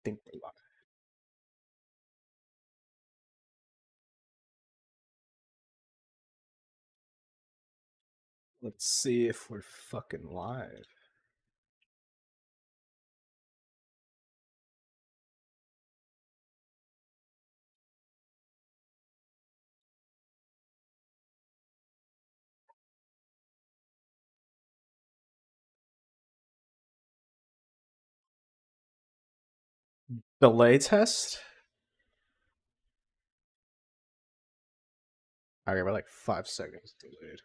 think we're live. Let's see if we're fucking live. Delay test? Okay, we're like 5 seconds delayed.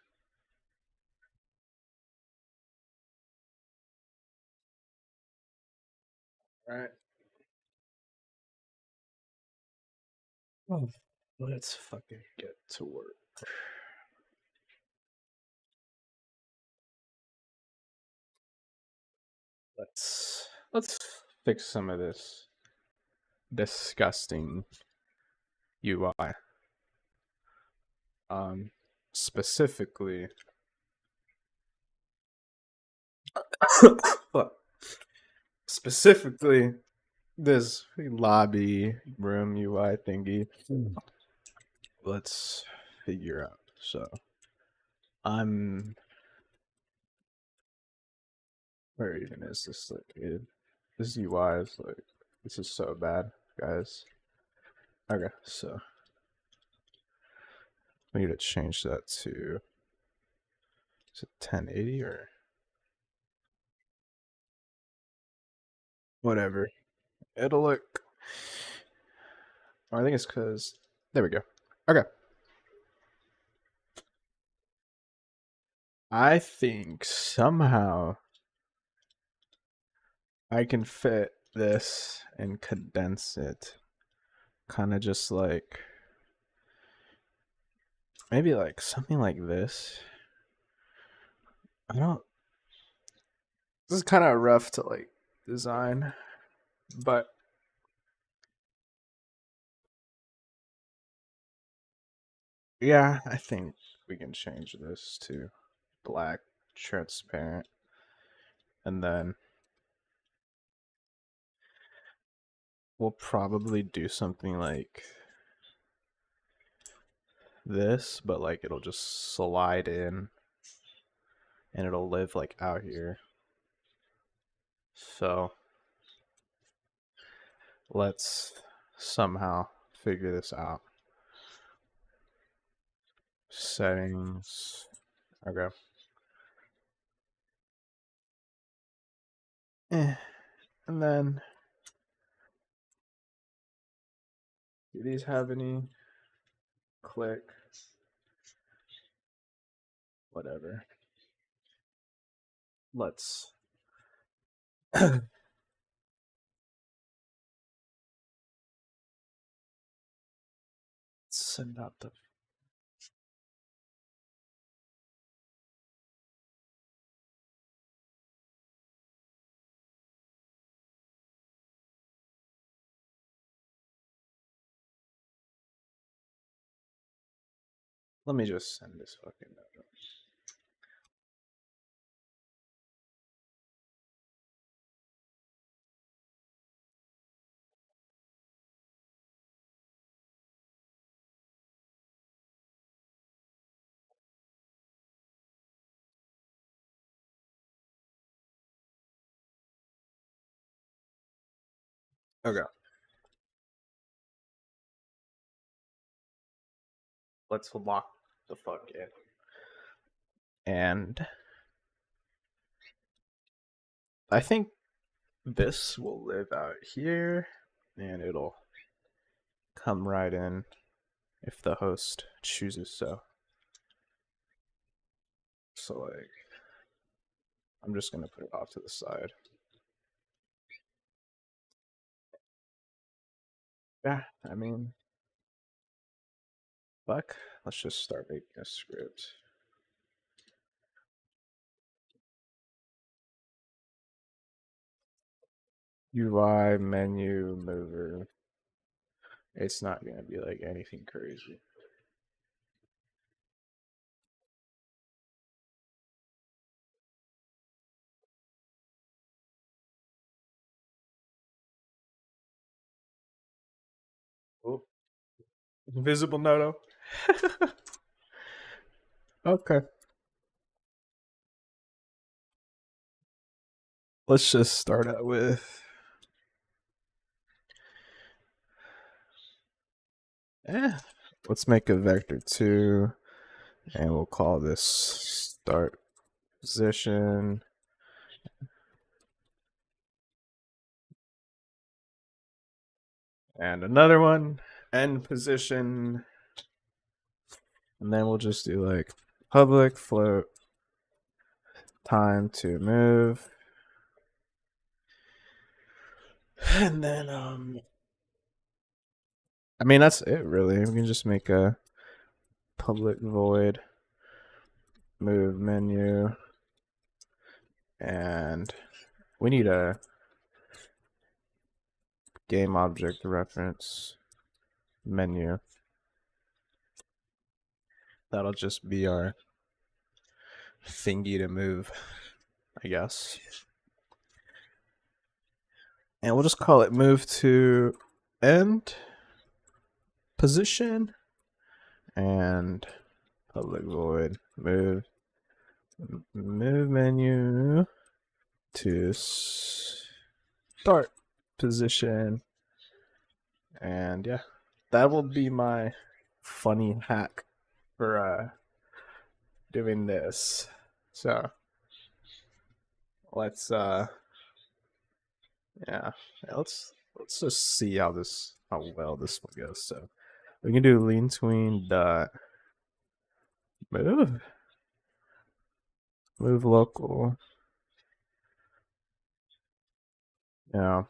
Alright. Oh, let's fucking get to work. Let's fix some of this disgusting UI. Specifically fuck. Specifically this lobby room UI thingy. Let's figure out. So I'm where even is this located? This UI is like this is so bad, guys. Okay, so we need to change that to is it 1080 or whatever. It'll look. Oh, I think it's because there we go. Okay, I think somehow I can fit this and condense it, kind of just like maybe like something like this. I don't. This is kind of rough to like design, but yeah, I think we can change this to black, transparent, and then we'll probably do something like this, but like it'll just slide in and it'll live like out here. So let's somehow figure this out. Settings. Okay. And then, do these have any click? Whatever. Let's send out the. Let me just send this fucking note. Okay. Let's lock the fuck in. And I think this will live out here and it'll come right in if the host chooses so. So like I'm just gonna put it off to the side. Yeah, I mean fuck. Let's just start making a script. UI menu mover. It's not gonna be like anything crazy. Invisible Noto. Okay. Let's just start out with. Let's make a vector 2, and we'll call this start position. And another one, end position. And then we'll just do like public float time to move. And then I mean that's it really. We can just make a public void move menu, and we need a game object reference menu. That'll just be our thingy to move, I guess. And we'll just call it move to end position and public void move menu to start position. And yeah, that will be my funny hack for doing this. So let's yeah, let's just see how well this one goes. So we can do lean tween dot move local. Yeah.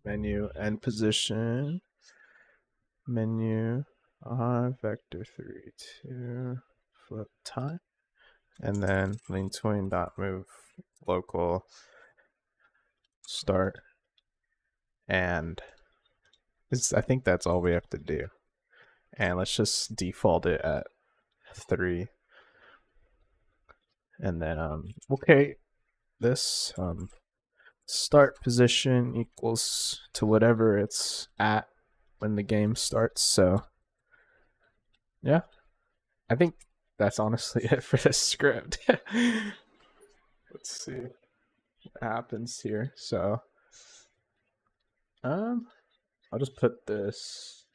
Menu end position. Menu vector 3 2 flip time. And then lean tween dot move local start. And I think that's all we have to do. And let's just default it at 3. And then okay, this start position equals to whatever it's at when the game starts. So yeah, I think that's honestly it for this script. Let's see what happens here. So I'll just put this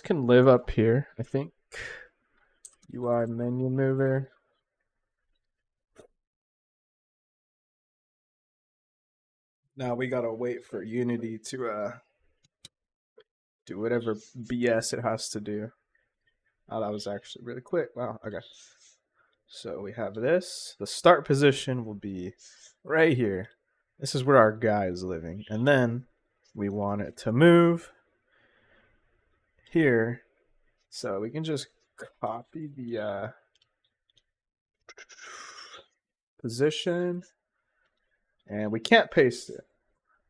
can live up here, I think. UI menu mover. Now we gotta wait for Unity to do whatever BS it has to do. Oh, that was actually really quick. Wow, okay. So we have this. The start position will be right here. This is where our guy is living. And then we want it to move here. So we can just copy the position. And we can't paste it.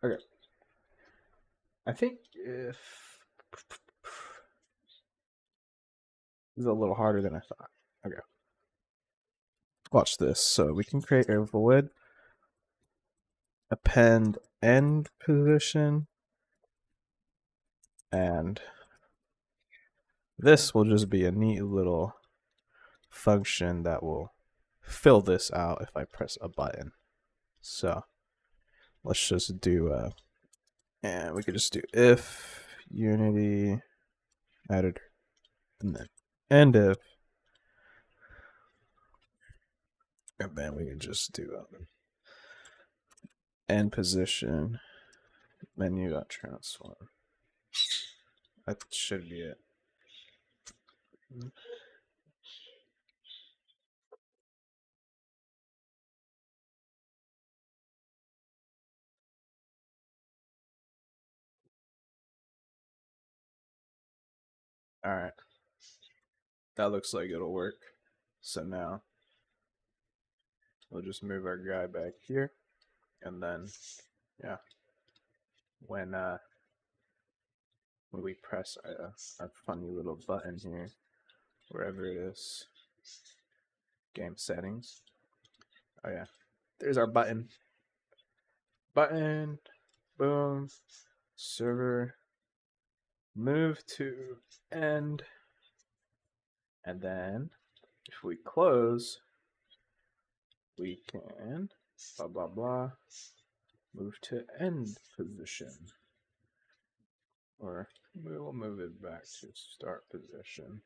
Okay. I think if this is a little harder than I thought. Okay. Watch this. So we can create a void, append end position, and this will just be a neat little function that will fill this out if I press a button. So let's just do and we could just do if Unity editor and then end if, and then we can just do end position menu.transform. That should be it. All right. That looks like it'll work. So now we'll just move our guy back here, and then yeah, when we press our funny little button here, wherever it is, game settings. Oh yeah, there's our button. Button, boom, server move to end, and then if we close, we can blah blah blah move to end position, or we will move it back to start position.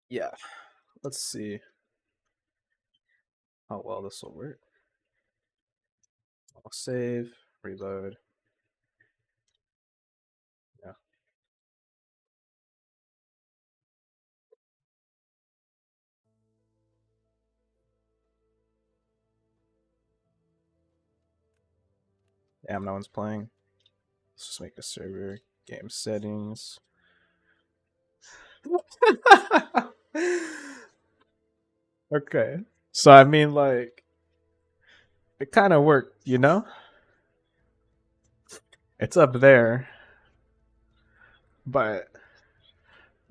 Yeah, let's see how well this will work. I'll save, reload. Yeah. Damn, no one's playing. Let's just make a server. Game settings. Okay. So I mean, like, it kind of worked, you know? It's up there, but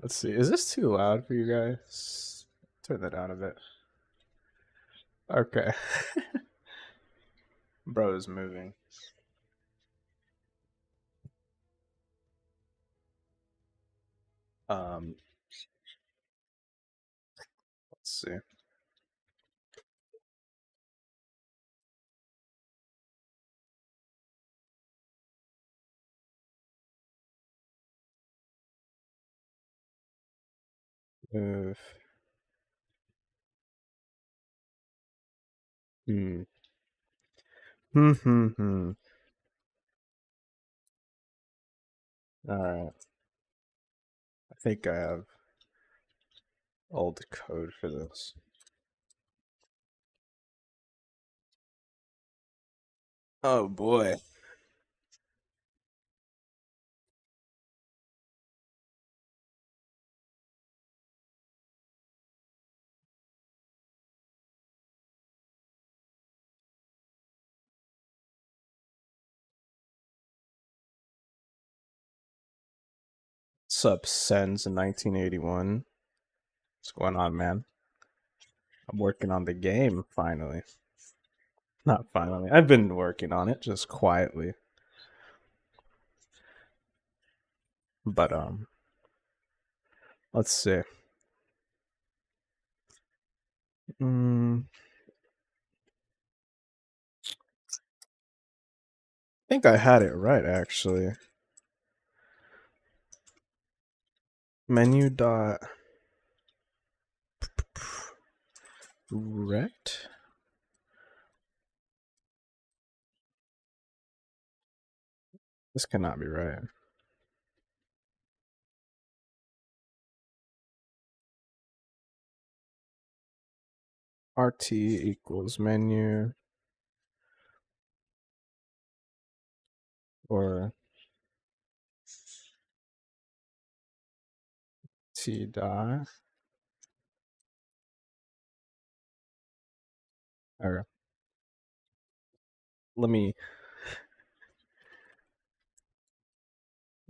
let's see. Is this too loud for you guys? Turn that down a bit. Okay. Bro is moving. Um, let's see. Move. Hmm. Hmm. All right. I think I have old code for this. Oh boy. Sub sends in 1981. What's going on, man? I'm working on the game finally. Not finally. I've been working on it just quietly. But let's see. I think I had it right actually. Menu dot rect. This cannot be right. RT equals menu or T dot. Or let me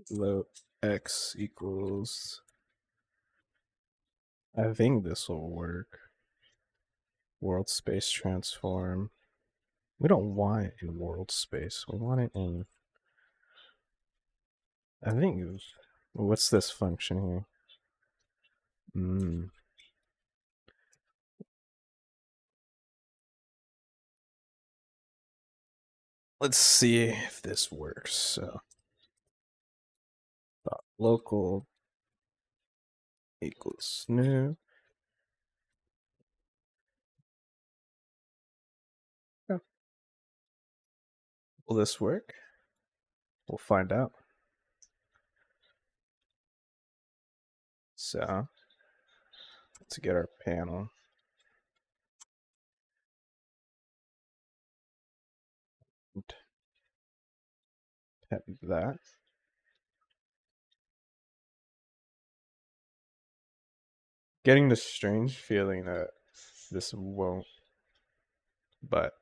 load x equals. I think this will work. World space transform. We don't want it in world space. We want it in. I think. What's this function here? Let's see if this works. So, local equals new. Yeah. Will this work? We'll find out. So, let's get our panel. Tap that. Getting the strange feeling that this won't, but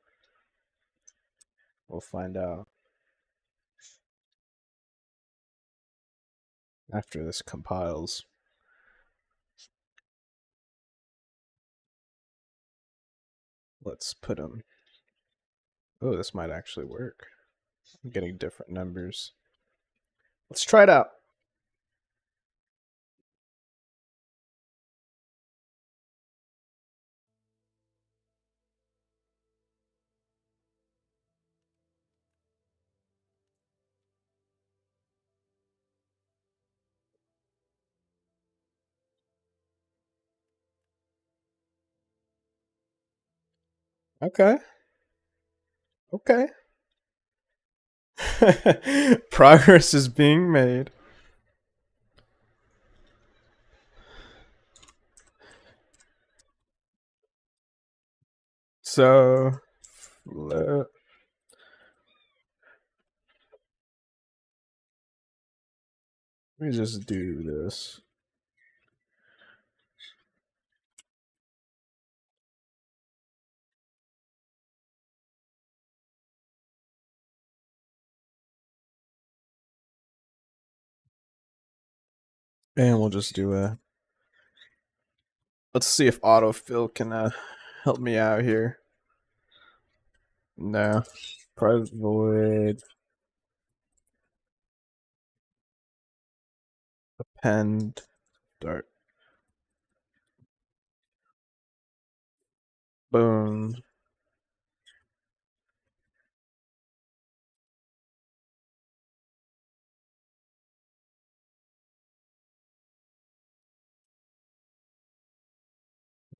we'll find out after this compiles. Let's put them Oh, this might actually work. I'm getting different numbers. Let's try it out. Okay. Okay. Progress is being made. So let me just do this. And we'll just do a. Let's see if autofill can help me out here. No. Private void. Append. Start. Boom.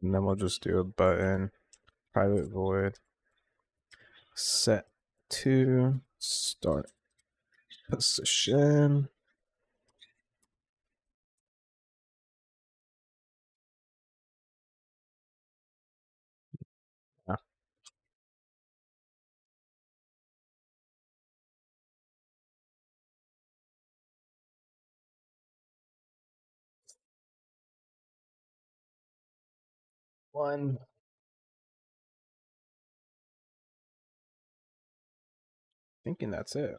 And then we'll just do a button. Private void. Set to start position. Yeah. One. Thinking that's it.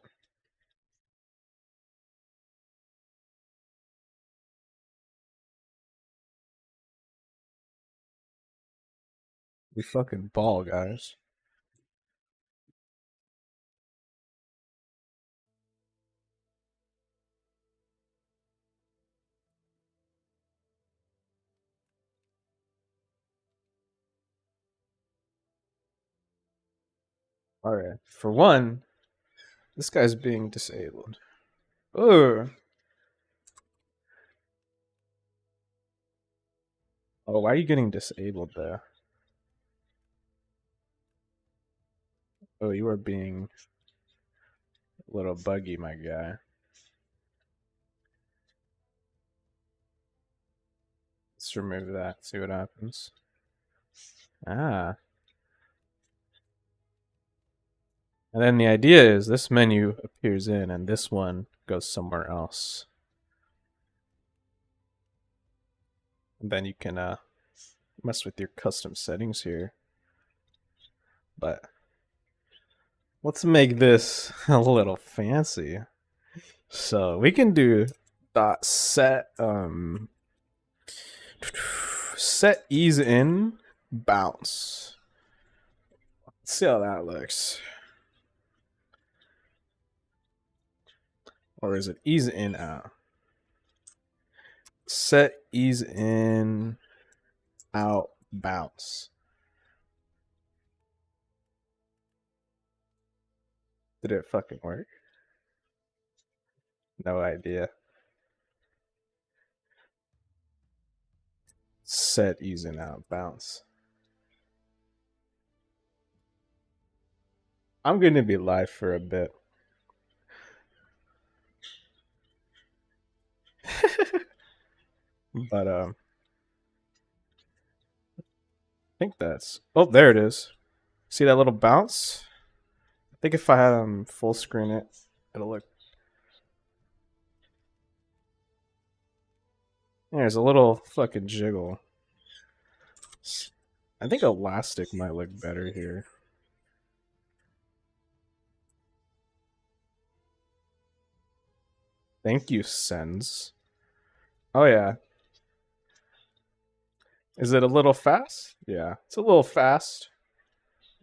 We fucking ball, guys. Alright. For one, this guy's being disabled. Oh. Oh, why are you getting disabled there? Oh, you are being a little buggy, my guy. Let's remove that, see what happens. Ah. And then the idea is this menu appears in and this one goes somewhere else. And then you can mess with your custom settings here. But let's make this a little fancy. So we can do dot set set ease in bounce. Let's see how that looks. Or is it ease in out? Set ease in out bounce. Did it fucking work? No idea. Set ease in out bounce. I'm going to be live for a bit. But I think that's. Oh, there it is. See that little bounce? I think if I had full screen it, it'll look. There's a little fucking jiggle. I think elastic might look better here. Thank you, Sens. Oh yeah. Is it a little fast? Yeah, it's a little fast.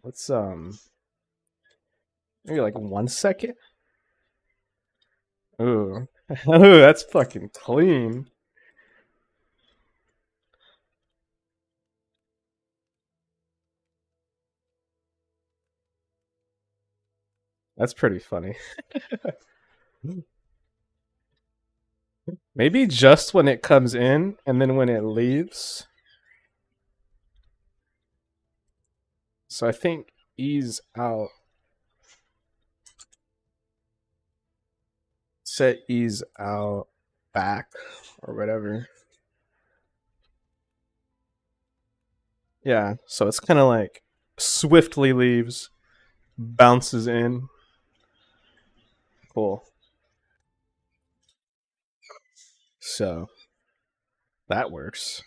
Let's Maybe like 1 second. Ooh. Ooh, that's fucking clean. That's pretty funny. Maybe just when it comes in and then when it leaves. So I think ease out. Set ease out back or whatever. Yeah, so it's kind of like swiftly leaves, bounces in. Cool. So that works.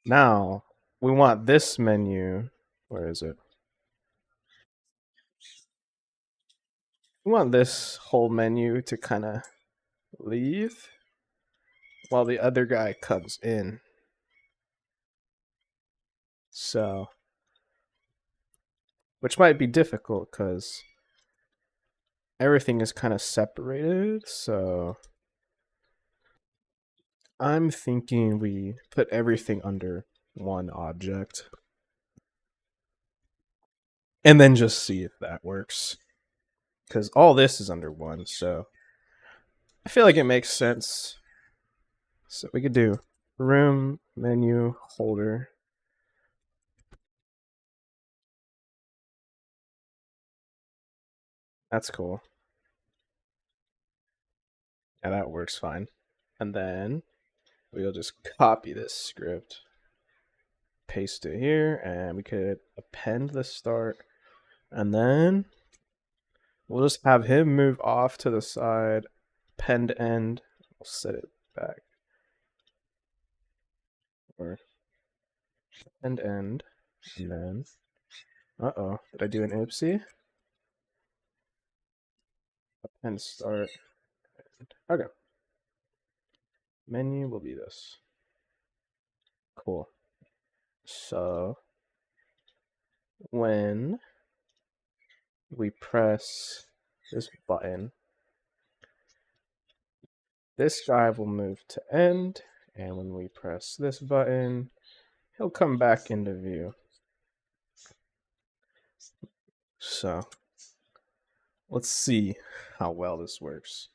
Now we want this menu. Where is it? We want this whole menu to kind of leave while the other guy comes in. So, which might be difficult because everything is kind of separated. So, I'm thinking we put everything under one object and then just see if that works. Because all this is under one. So, I feel like it makes sense. So, we could do room, menu, holder. That's cool. Yeah, that works fine. And then we'll just copy this script, paste it here, and we could append the start. And then we'll just have him move off to the side, append end. We'll set it back. Or append end. And then, did I do an oopsie? Append start. Okay. Menu will be this. Cool. So when we press this button, this guy will move to end, and when we press this button, he'll come back into view. So let's see how well this works.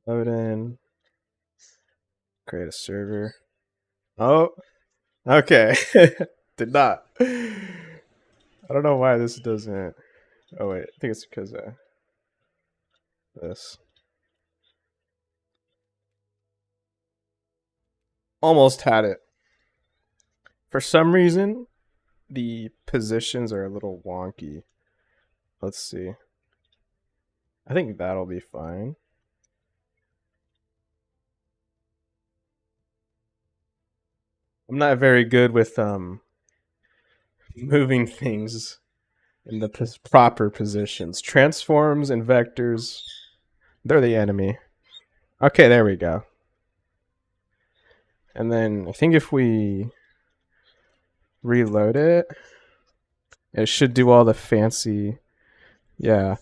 Load in, create a server. Oh, okay. Did not. I don't know why this doesn't. Oh wait, I think it's because of this. Almost had it. For some reason, the positions are a little wonky. Let's see. I think that'll be fine. I'm not very good with moving things in the proper positions. Transforms and vectors, they're the enemy. Okay, there we go. And then I think if we reload it, it should do all the fancy. Yeah.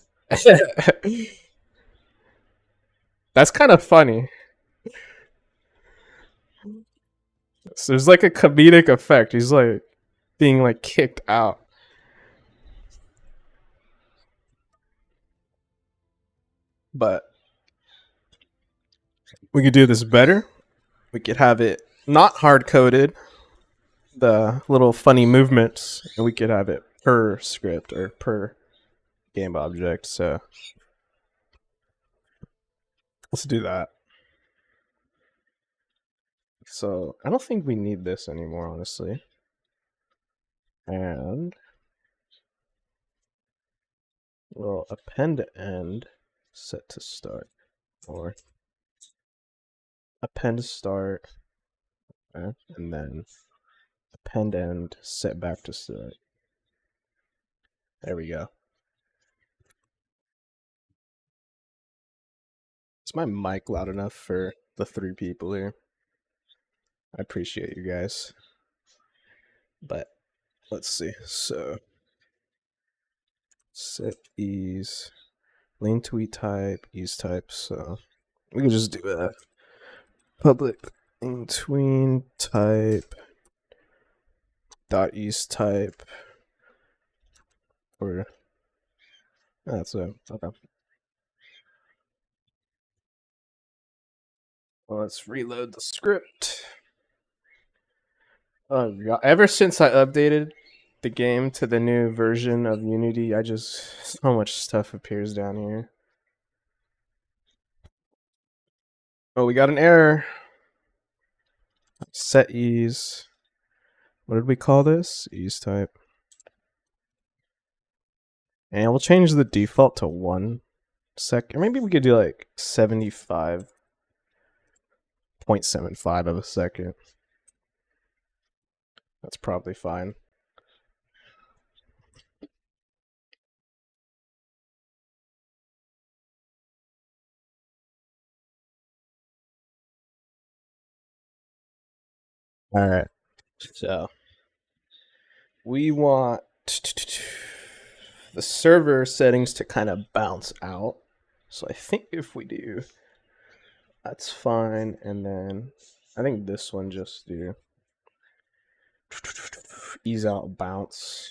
That's kind of funny. So there's like a comedic effect. He's like being like kicked out. But we could do this better. We could have it not hard coded, the little funny movements, and we could have it per script or per game object. So let's do that. So I don't think we need this anymore, honestly. And we'll append end set to start or append start and then append end set back to start. There we go. Is my mic loud enough for the 3 people here? I appreciate you guys. But let's see. So set ease, lane tweet type, ease type. So we can just do a public in tween type dot ease type or that's it. Okay. Well, let's reload the script. Ever since I updated the game to the new version of Unity, I just so much stuff appears down here. Oh, we got an error. Set ease. What did we call this? Ease type. And we'll change the default to 1 second. Maybe we could do like 75.75 of a second. That's probably fine. All right. So we want the server settings to kind of bounce out. So I think if we do, that's fine. And then I think this one just do ease out bounce.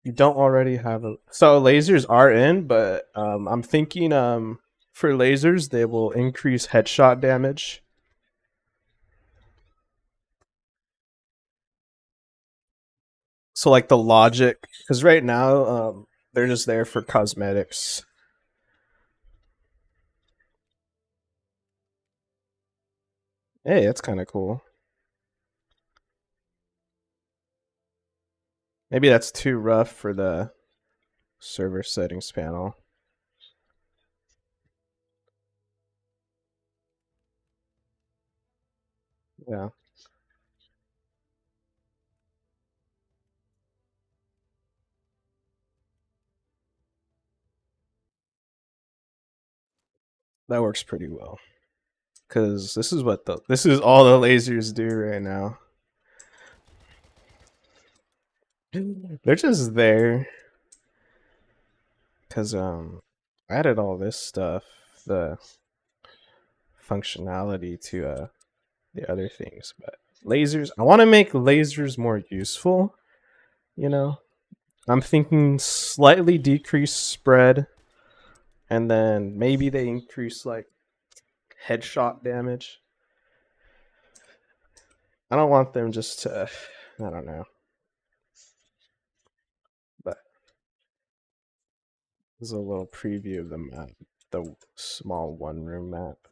You don't already have a so lasers are in, but I'm thinking for lasers they will increase headshot damage. So like the logic, because right now they're just there for cosmetics. Hey, that's kind of cool. Maybe that's too rough for the server settings panel. Yeah. That works pretty well. Cause this is all the lasers do right now. They're just there. Cause I added all this stuff, the functionality to the other things, but lasers I want to make lasers more useful, you know. I'm thinking slightly decrease spread and then maybe they increase like headshot damage. I don't want them just to, I don't know. But this is a little preview of the map, the small one room map.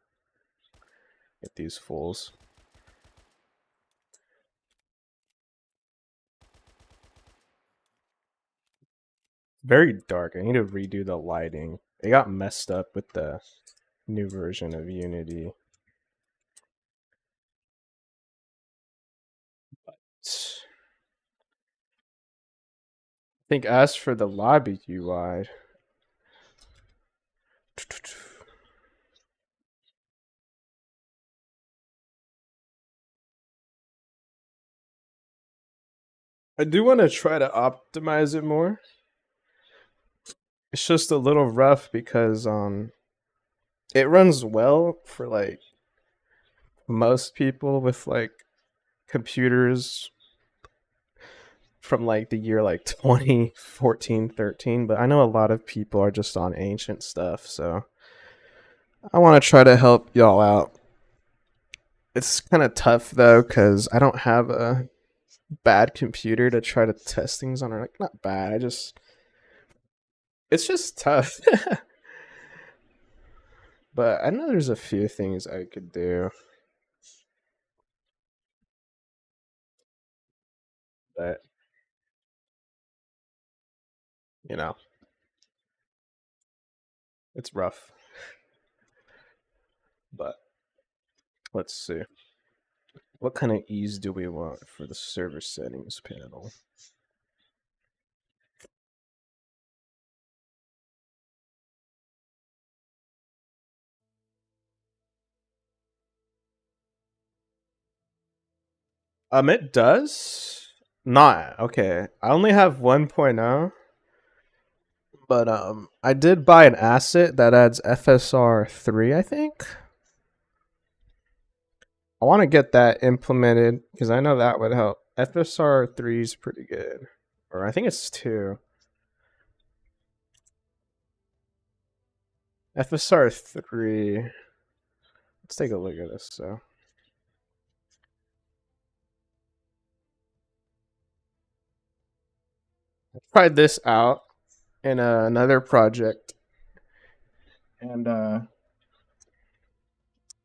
Get these fools. Very dark. I need to redo the lighting. It got messed up with the new version of Unity. But I think as for the lobby UI, I do want to try to optimize it more. It's just a little rough because it runs well for like most people with like computers from like the year like 2014, 13, but I know a lot of people are just on ancient stuff, so I want to try to help y'all out. It's kind of tough though cuz I don't have a bad computer to try to test things on, or like not bad. It's just tough. But I know there's a few things I could do. But you know, it's rough. But let's see. What kind of ease do we want for the server settings panel? It does not. Okay, I only have 1.0, but I did buy an asset that adds FSR 3. I think I want to get that implemented because I know that would help. FSR 3 is pretty good, or I think it's 2. FSR 3. Let's take a look at this. So I tried this out in another project, and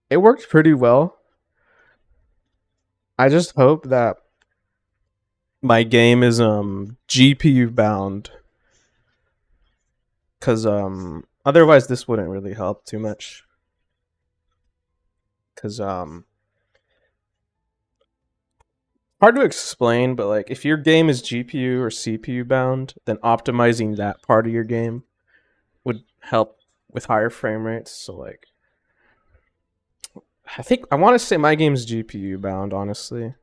it worked pretty well. I just hope that my game is GPU bound, cuz otherwise this wouldn't really help too much, cuz hard to explain, but like if your game is GPU or CPU bound, then optimizing that part of your game would help with higher frame rates. So like I think I want to say my game's GPU bound, honestly,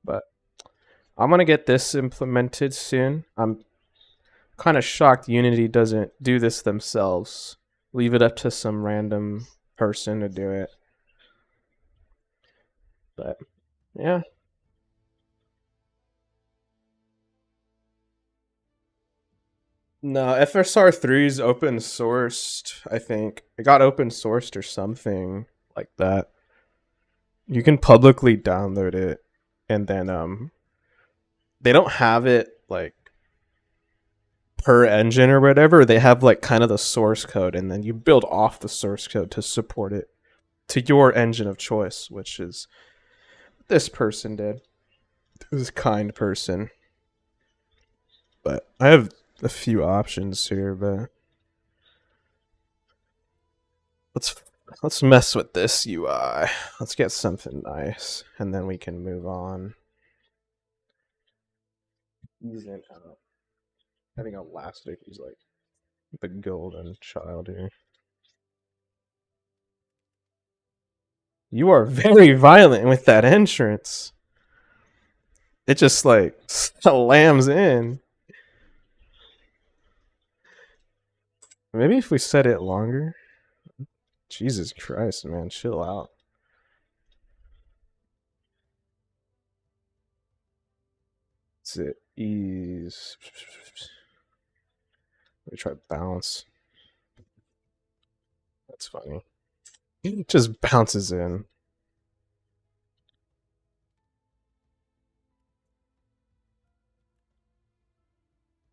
but I'm gonna get this implemented soon. I'm kind of shocked Unity doesn't do this themselves. Leave it up to some random person to do it. But yeah. No, FSR 3 is open sourced, I think. It got open sourced or something like that. You can publicly download it, and then they don't have it like per engine or whatever. They have like kind of the source code, and then you build off the source code to support it to your engine of choice, which is this person did. This kind person. But I have a few options here, but let's mess with this UI. Let's get something nice, and then we can move on. Easing out. I think Elastic is like the golden child here. You are very violent with that entrance. It just like slams in. Maybe if we set it longer. Jesus Christ, man, chill out. That's it. Ease. Let me try bounce. That's funny. It just bounces in.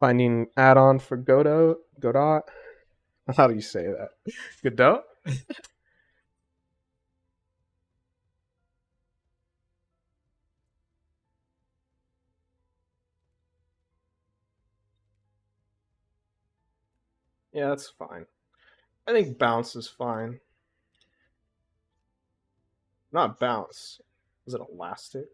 Finding add-on for Godot. How do you say that? Godot? Yeah, that's fine. I think bounce is fine. Not bounce. Is it elastic?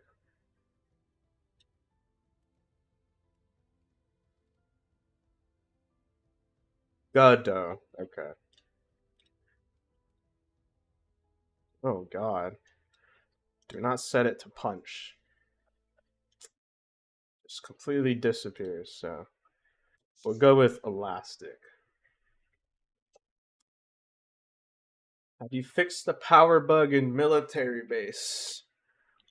Godot. Okay. Oh god. Do not set it to punch. Just completely disappears, so we'll go with elastic. Have you fixed the power bug in military base?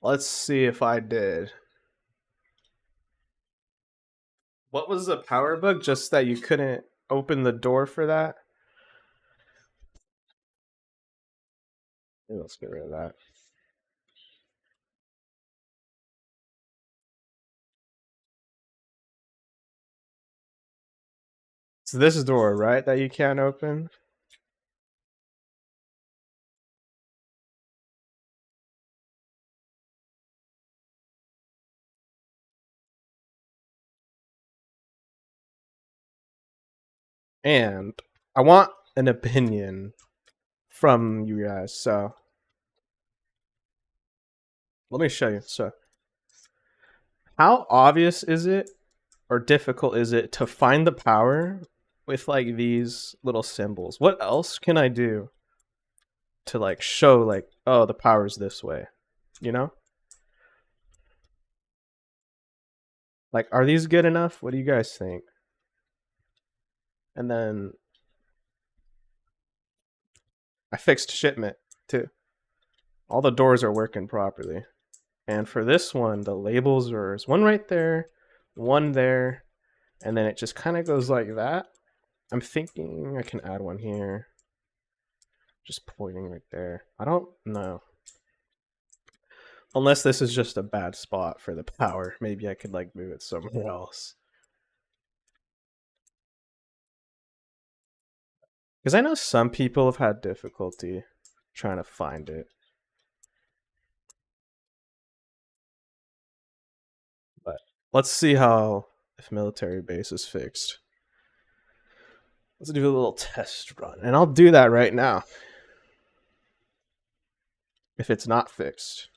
Let's see if I did. What was the power bug? Just that you couldn't open the door for that? Maybe let's get rid of that. It's this door, right, that you can't open? And I want an opinion from you guys. So let me show you. So how obvious is it or difficult is it to find the power with like these little symbols? What else can I do to like show like, oh, the power's this way, you know? Like, are these good enough? What do you guys think? And then I fixed shipment too. All the doors are working properly. And for this one, the labels are there's one right there, one there, and then it just kind of goes like that. I'm thinking I can add one here. Just pointing right there. I don't know. Unless this is just a bad spot for the power. Maybe I could like move it somewhere else. Because I know some people have had difficulty trying to find it. But let's see how if military base is fixed. Let's do a little test run. And I'll do that right now. If it's not fixed.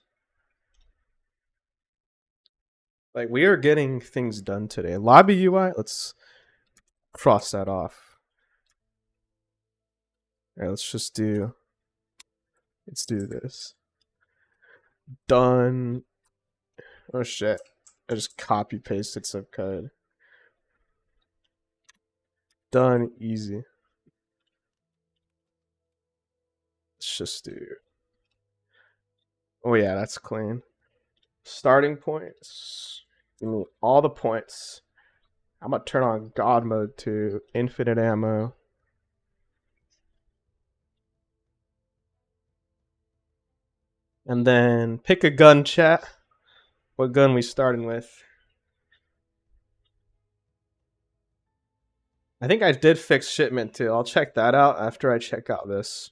Like, we are getting things done today. Lobby UI, let's cross that off. All right, let's do this. Done. Oh shit. I just copy pasted some code. Done, easy. Let's just do. Oh yeah, that's clean. Starting points. Give me all the points. I'm gonna turn on God mode to infinite ammo. And then pick a gun, chat. What gun we starting with? I think I did fix shipment too. I'll check that out after I check out this.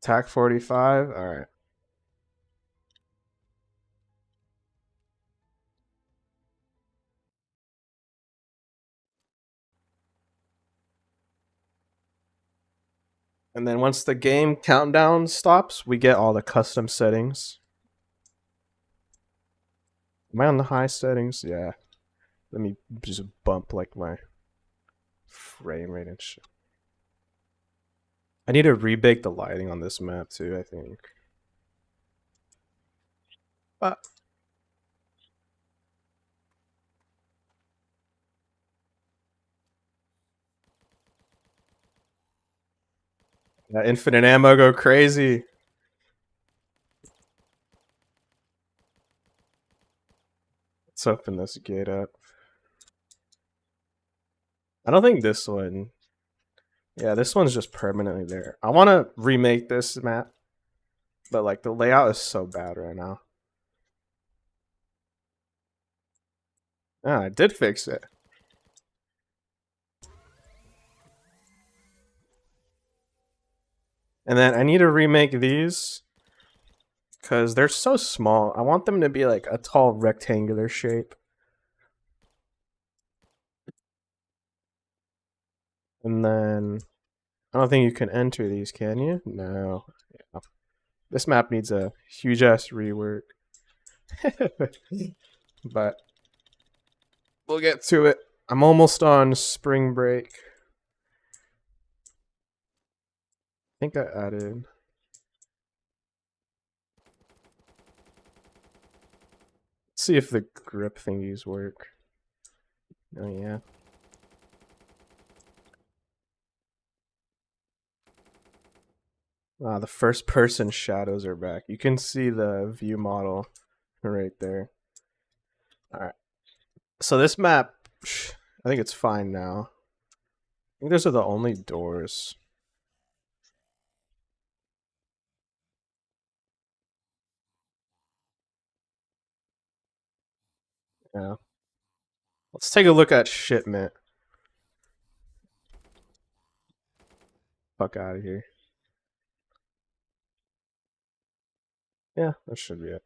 TAC 45. All right. And then once the game countdown stops, we get all the custom settings. Am I on the high settings? Yeah. Let me just bump like my frame rate and shit. I need to rebake the lighting on this map too, I think. But that infinite ammo go crazy. Let's open this gate up. I don't think this one. Yeah, this one's just permanently there. I want to remake this map, but like the layout is so bad right now. Ah, I did fix it. And then I need to remake these because they're so small. I want them to be like a tall rectangular shape. And then I don't think you can enter these, can you? No. Yeah. This map needs a huge ass rework. But we'll get to it. I'm almost on spring break. I think I added. Let's see if the grip thingies work. Oh yeah. Ah, the first person shadows are back. You can see the view model right there. Alright. So this map, I think it's fine now. I think those are the only doors. Yeah. Let's take a look at shipment. Fuck out of here. Yeah, that should be it.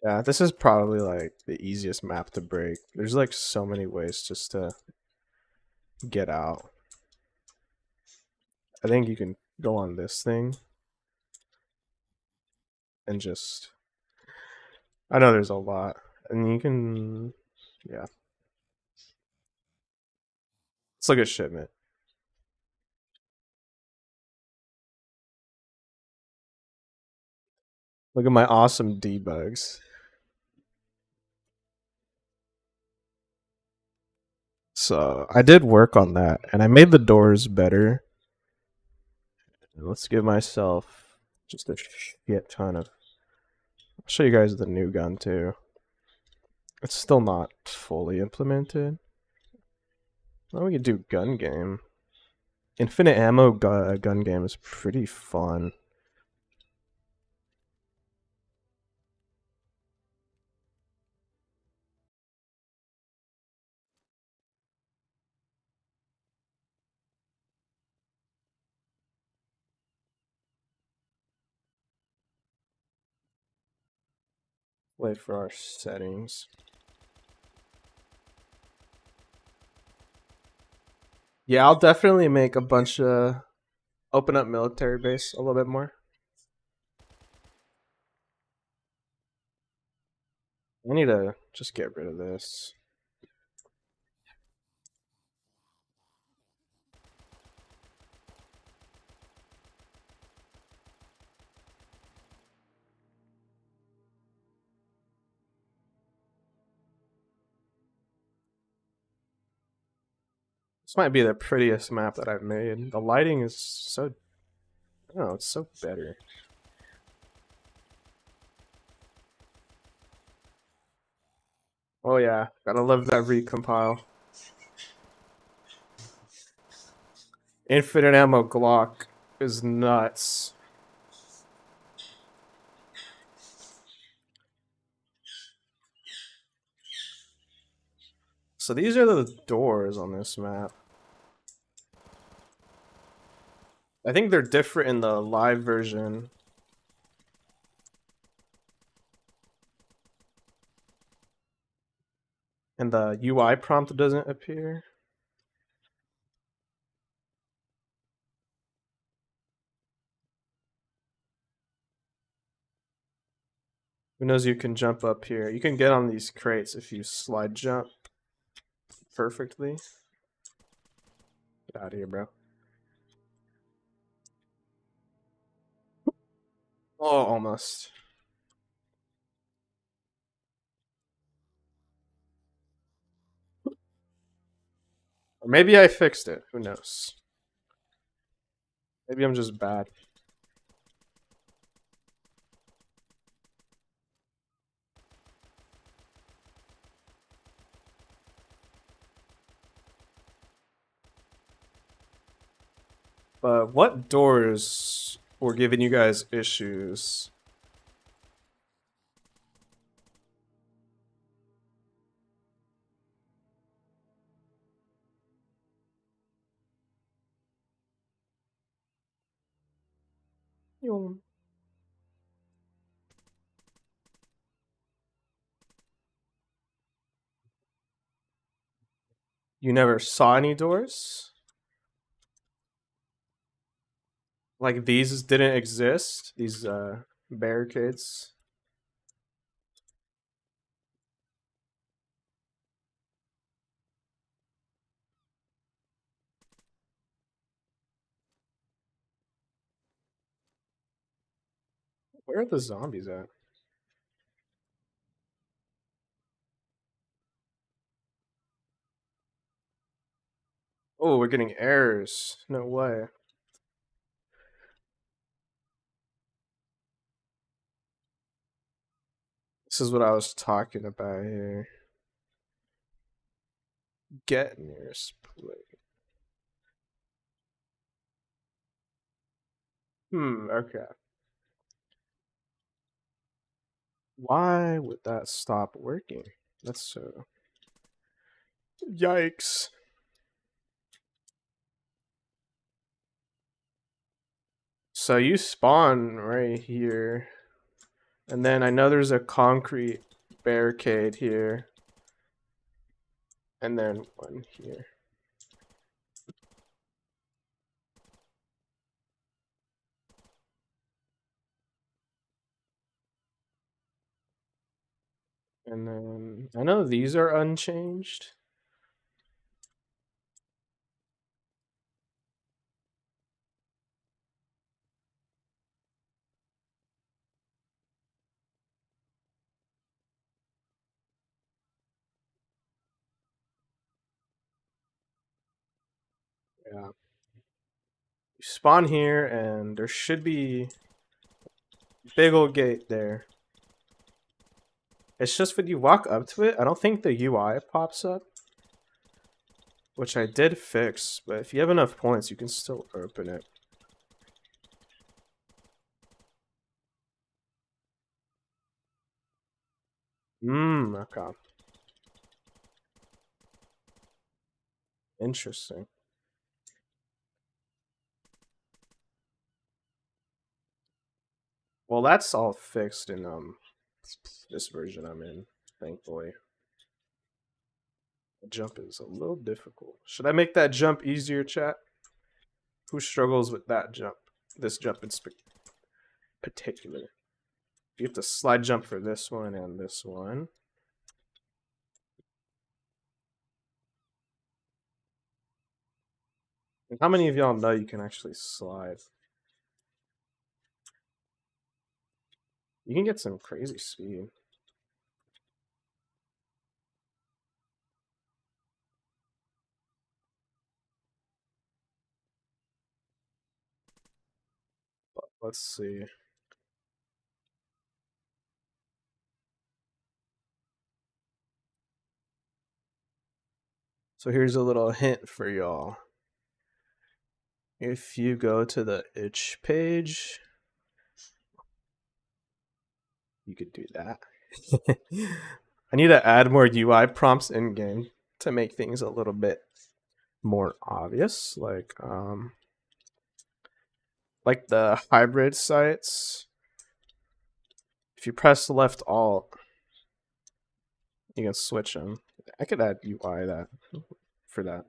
Yeah, this is probably like the easiest map to break. There's like so many ways just to get out. I think you can go on this thing and just. I know there's a lot, and you can. Yeah. Let's look at shipment. Look at my awesome debugs. So I did work on that, and I made the doors better. Let's give myself just a shit ton of. I'll show you guys the new gun too. It's still not fully implemented. Well, we could do gun game. Infinite ammo gun game is pretty fun. Wait for our settings. Yeah, I'll definitely make a bunch of open up military base a little bit more. I need to just get rid of this. This might be the prettiest map that I've made. The lighting is so, I don't know, it's so better. Oh yeah, gotta love that recompile. Infinite ammo Glock is nuts. So these are the doors on this map. I think they're different in the live version. And the UI prompt doesn't appear. Who knows you can jump up here. You can get on these crates if you slide jump perfectly. Get out of here, bro. Oh, almost. Or maybe I fixed it. Who knows? Maybe I'm just bad. But what doors were giving you guys issues? You never saw any doors? Like these didn't exist? These barricades? Where are the zombies at? Oh, we're getting errors. No way. This is what I was talking about here. Get nearest plate. Okay. Why would that stop working? That's so. Yikes. So you spawn right here. And then I know there's a concrete barricade here. And then one here. And then I know these are unchanged. Yeah. You spawn here, and there should be a big old gate there. It's just when you walk up to it, I don't think the UI pops up, which I did fix, but if you have enough points, you can still open it. Okay. Interesting. Well, that's all fixed in this version I'm in, thankfully. The jump is a little difficult. Should I make that jump easier, chat? Who struggles with that jump? This jump in particular. You have to slide jump for this one and this one. And how many of y'all know you can actually slide? You can get some crazy speed. But let's see. So here's a little hint for y'all. If you go to the itch page, you could do that. I need to add more UI prompts in game to make things a little bit more obvious, like the hybrid sites. If you press left alt, you can switch them. I could add UI that for that.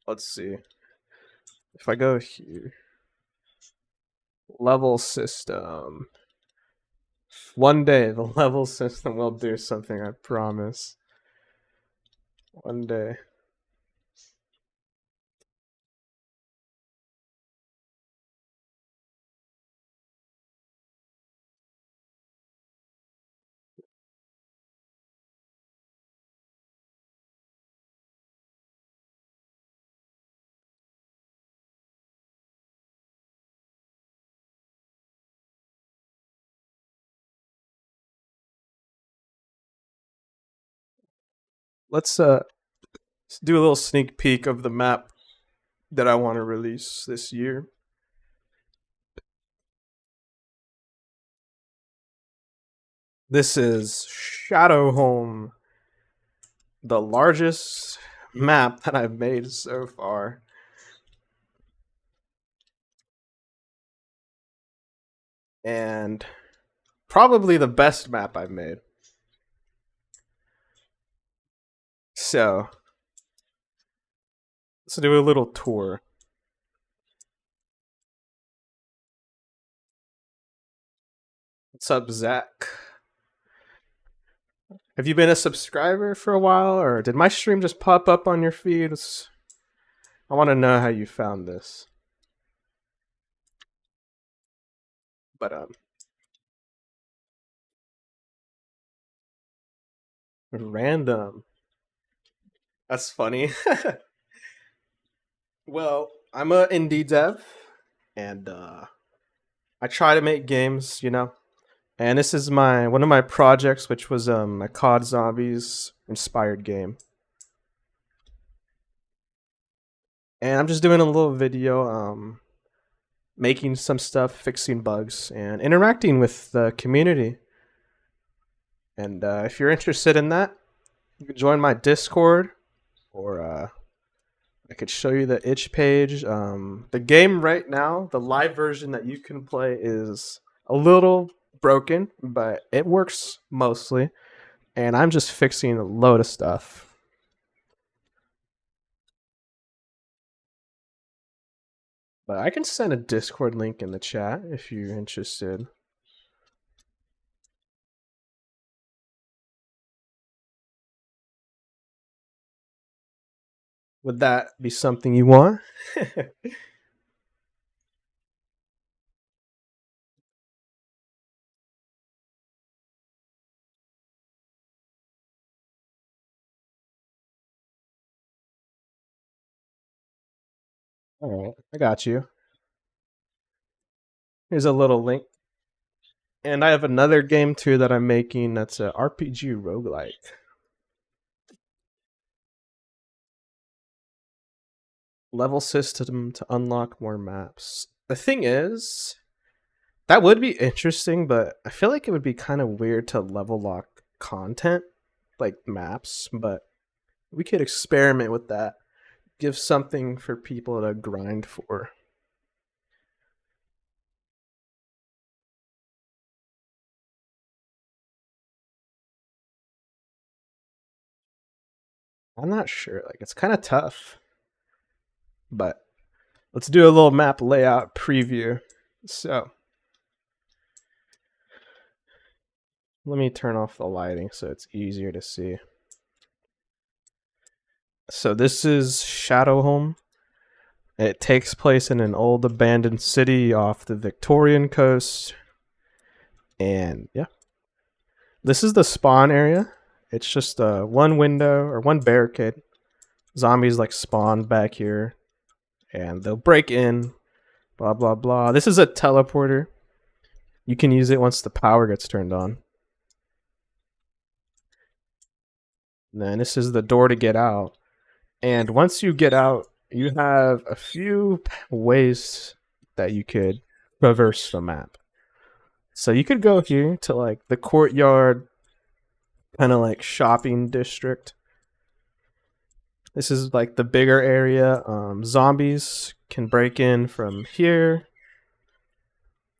Let's see. If I go here, level system. One day the level system will do something, I promise. One day. Let's do a little sneak peek of the map that I want to release this year. This is Shadowhome, the largest map that I've made so far. And probably the best map I've made. So, let's do a little tour. What's up, Zach? Have you been a subscriber for a while, or did my stream just pop up on your feed? I want to know how you found this. But random. That's funny. Well, I'm a indie dev, and I try to make games, you know. And this is my one of my projects, which was a COD Zombies inspired game. And I'm just doing a little video, making some stuff, fixing bugs, and interacting with the community. And if you're interested in that, you can join my Discord, or I could show you the itch page. The game right now, the live version that you can play, is a little broken, but it works mostly. And I'm just fixing a load of stuff. But I can send a Discord link in the chat if you're interested. Would that be something you want? All right, I got you. Here's a little link. And I have another game too that I'm making that's a RPG roguelike. Level system to unlock more maps. The thing is, that would be interesting, but I feel like it would be kind of weird to level lock content, like maps, but we could experiment with that. Give something for people to grind for. I'm not sure. Like, it's kind of tough, but let's do a little map layout preview. So, let me turn off the lighting so it's easier to see. So, this is Shadowholm. It takes place in an old abandoned city off the Victorian coast. And yeah, this is the spawn area. It's just one window or one barricade. Zombies like spawn back here and they'll break in, blah, blah, blah. This is a teleporter. You can use it once the power gets turned on. And then this is the door to get out. And once you get out, you have a few ways that you could traverse the map. So you could go here to like the courtyard, kind of like shopping district. This is like the bigger area. Zombies can break in from here,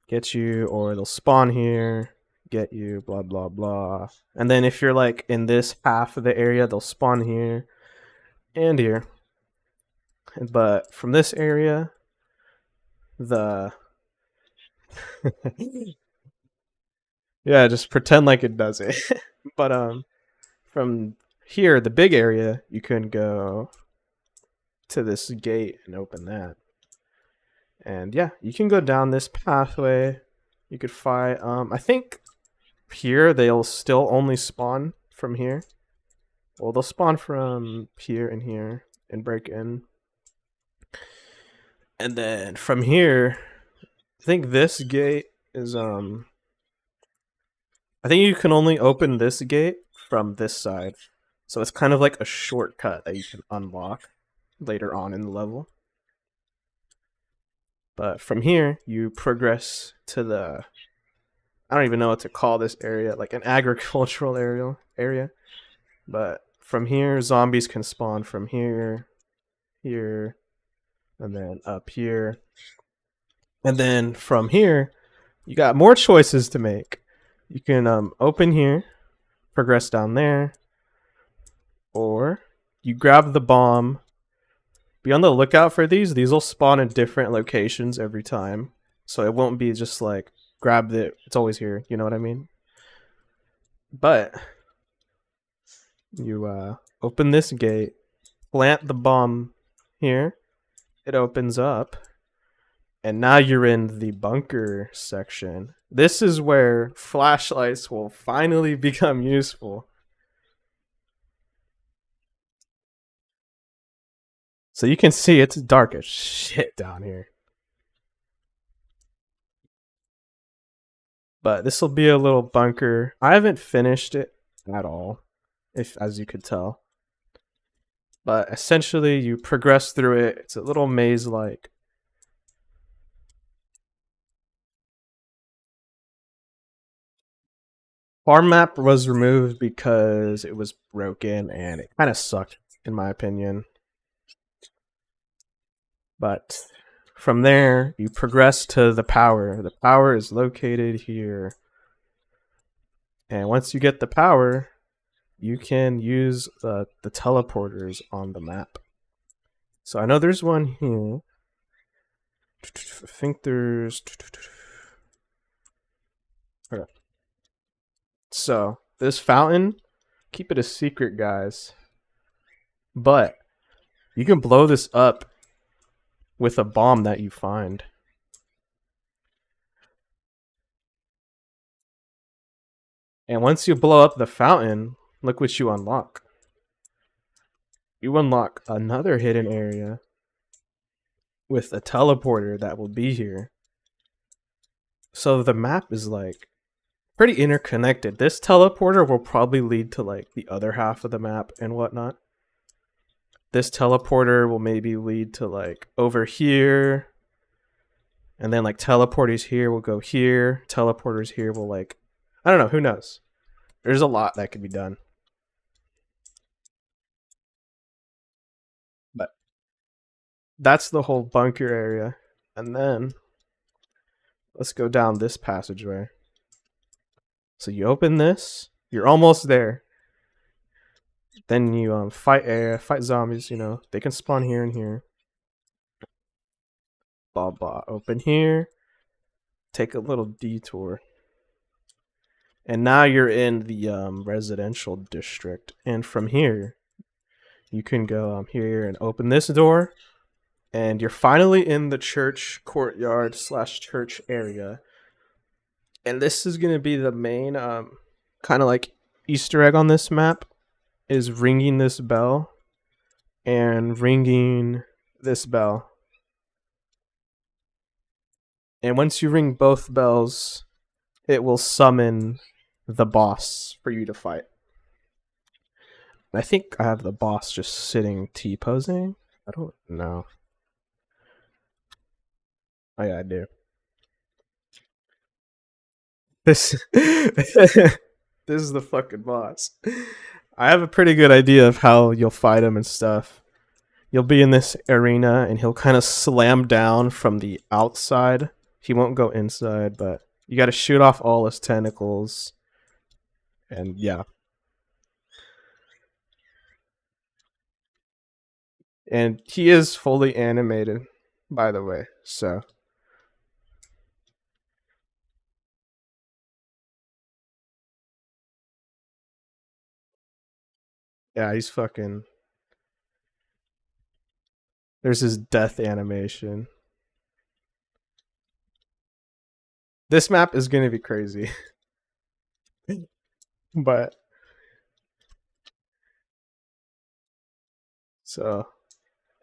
get you, or they'll spawn here, get you, blah, blah, blah. And then if you're like in this half of the area, they'll spawn here and here. But from this area, the yeah, just pretend like it does it. But from here, the big area, you can go to this gate and open that. And yeah, you can go down this pathway. You could fight. I think here they'll still only spawn from here. Well, they'll spawn from here and break in. And then from here, I think this gate is I think you can only open this gate from this side. So it's kind of like a shortcut that you can unlock later on in the level. But from here, you progress to the I don't even know what to call this area, like an agricultural area. But from here, zombies can spawn from here, here, and then up here. And then from here, you got more choices to make. You can open here, progress down there, or you grab the bomb. Be on the lookout for these. These will spawn in different locations every time. So it won't be just like, grab it, it's always here. You know what I mean? But you open this gate, plant the bomb here. It opens up. And now you're in the bunker section. This is where flashlights will finally become useful. So you can see it's dark as shit down here. But this will be a little bunker. I haven't finished it at all, if as you could tell. But essentially you progress through it. It's a little maze-like. Farm map was removed because it was broken and it kind of sucked, in my opinion. But from there, you progress to the power. The power is located here. And once you get the power, you can use the teleporters on the map. So I know there's one here. I think there's... Okay. So, this fountain, keep it a secret, guys. But You can blow this up with a bomb that you find. And once you blow up the fountain, look what you unlock. You unlock another hidden area with a teleporter that will be here. So the map is like pretty interconnected. This teleporter will probably lead to like the other half of the map and whatnot. This teleporter will maybe lead to like over here. And then like teleporters here will go here. Teleporters here will like, I don't know, who knows? There's a lot that could be done. But that's the whole bunker area. And then let's go down this passageway. So you open this, you're almost there. Then you fight zombies, you know. They can spawn here and here. Blah blah. Open here. Take a little detour. And now you're in the residential district. And from here, you can go here and open this door. And you're finally in the church courtyard / church area. And this is going to be the main kind of like Easter egg on this map, is ringing this bell and ringing this bell. And once you ring both bells, it will summon the boss for you to fight. I think I have the boss just sitting T-posing. I don't know. Oh yeah, I do. This this is the fucking boss. I have a pretty good idea of how you'll fight him and stuff. You'll be in this arena and he'll kind of slam down from the outside. He won't go inside, but you got to shoot off all his tentacles. And yeah. And he is fully animated, by the way. So yeah, he's fucking. There's his death animation. This map is gonna be crazy. But so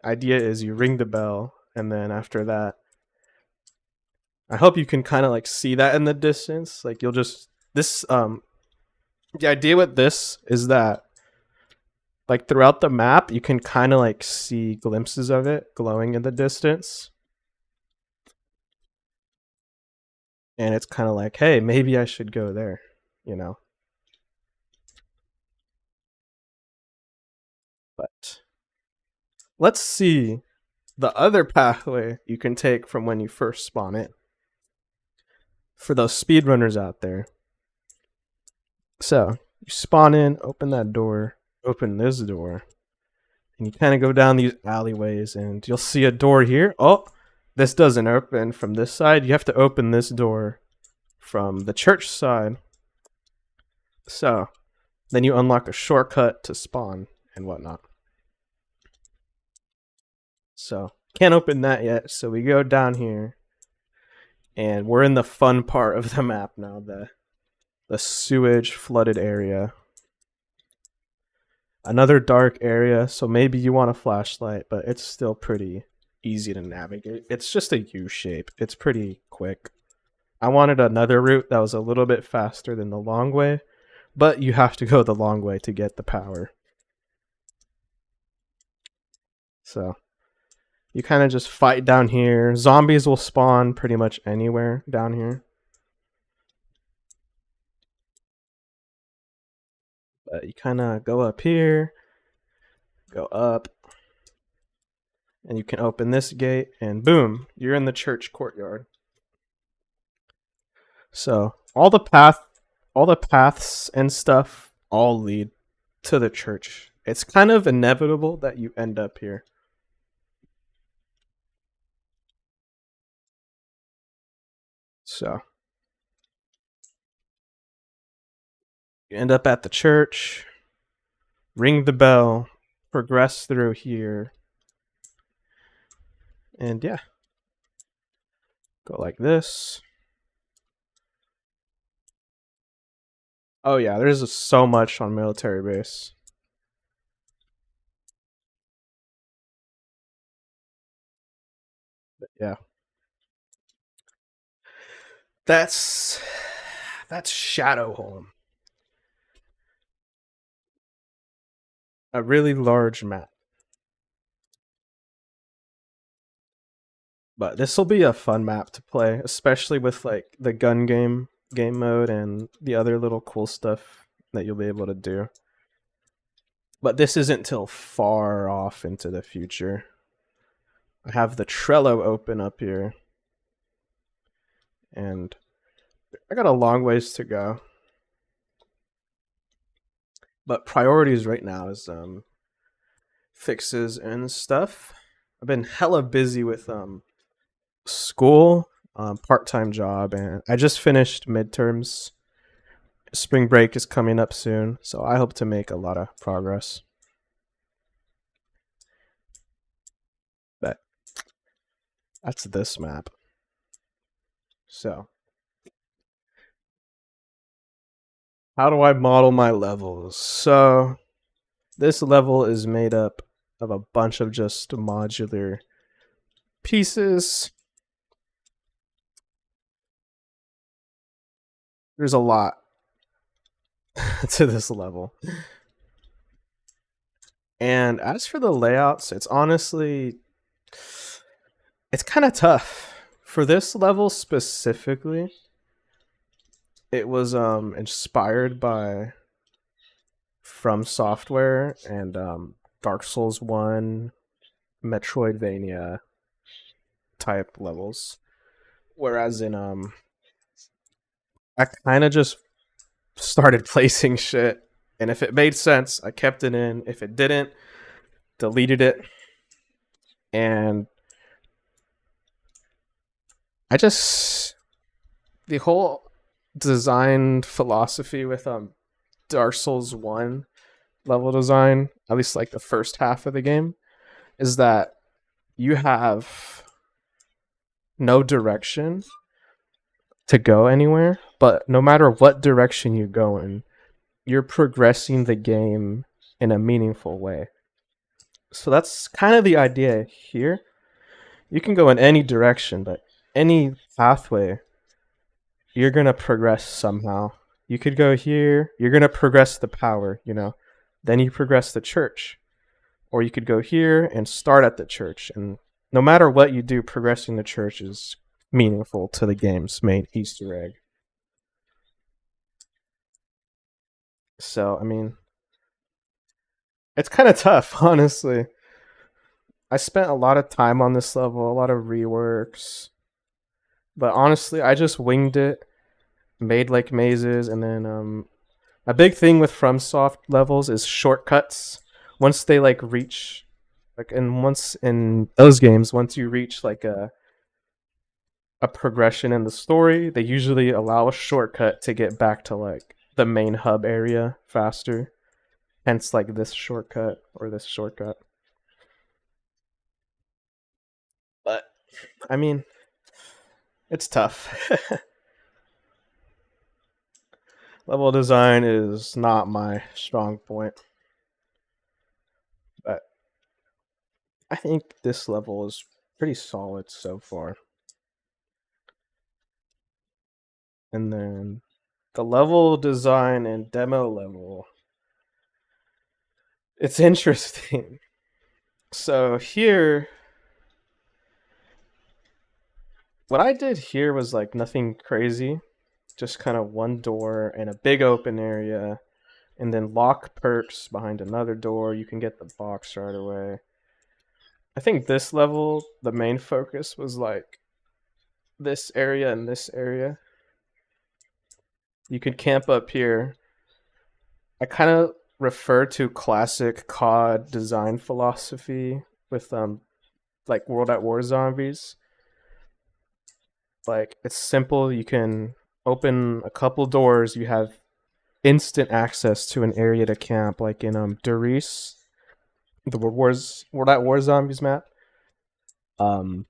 idea is you ring the bell, and then after that, I hope you can kind of like see that in the distance. Like you'll just the idea with this is that like throughout the map you can kind of like see glimpses of it glowing in the distance. And it's kind of like, hey, maybe I should go there, you know. But let's see the other pathway you can take from when you first spawn in. For those speedrunners out there. So, you spawn in, open that door, open this door, and you kind of go down these alleyways, and you'll see a door here. Oh, this doesn't open from this side. You have to open this door from the church side. So, then you unlock a shortcut to spawn and whatnot. So, can't open that yet, so we go down here. And we're in the fun part of the map now, the sewage flooded area. Another dark area, so maybe you want a flashlight, but it's still pretty easy to navigate. It's just a U shape. It's pretty quick. I wanted another route that was a little bit faster than the long way, but you have to go the long way to get the power. So you kind of just fight down here. Zombies will spawn pretty much anywhere down here. But you kind of go up here, go up, and you can open this gate, and boom, you're in the church courtyard. So all the paths and stuff all lead to the church. It's kind of inevitable that you end up here. So you end up at the church, ring the bell, progress through here, And yeah, go like this. Oh yeah, there's so much on military base. Yeah. That's Shadowholm. A really large map. But this will be a fun map to play, especially with like the gun game mode and the other little cool stuff that you'll be able to do. But this isn't till far off into the future. I have the Trello open up here, and I got a long ways to go. But priorities right now is fixes and stuff. I've been hella busy with school, part-time job, and I just finished midterms. Spring break is coming up soon, so I hope to make a lot of progress. But that's this map. So, how do I model my levels? So, this level is made up of a bunch of just modular pieces. There's a lot to this level. And as for the layouts, it's honestly it's kind of tough. For this level specifically, it was inspired by From Software and Dark Souls 1, Metroidvania type levels. Whereas in I kind of just started placing shit, and if it made sense, I kept it in. If it didn't, deleted it. And I just the whole design philosophy with Dark Souls 1 level design, at least like the first half of the game, is that you have no direction to go anywhere, but no matter what direction you go in, you're progressing the game in a meaningful way. So that's kind of the idea here. You can go in any direction, but any pathway, you're going to progress somehow. You could go here, you're going to progress the power, you know. Then you progress the church. Or you could go here and start at the church. And no matter what you do, progressing the church is meaningful to the game's main Easter egg. So, I mean, it's kind of tough, honestly. I spent a lot of time on this level, a lot of reworks. But honestly, I just winged it, made like mazes, and then a big thing with FromSoft levels is shortcuts. Once they like reach like and once in those games, once you reach like a progression in the story, they usually allow a shortcut to get back to like the main hub area faster. Hence like this shortcut or this shortcut. But I mean, it's tough. Level design is not my strong point. But I think this level is pretty solid so far. And then the level design and demo level, it's interesting. So here, what I did here was like nothing crazy, just kind of one door and a big open area, and then lock perks behind another door. You can get the box right away. I think this level, the main focus was like this area and this area. You could camp up here. I kind of refer to classic COD design philosophy with like World at War zombies. Like it's simple. You can open a couple doors. You have instant access to an area to camp, like in Doris, the World at War zombies map. Um,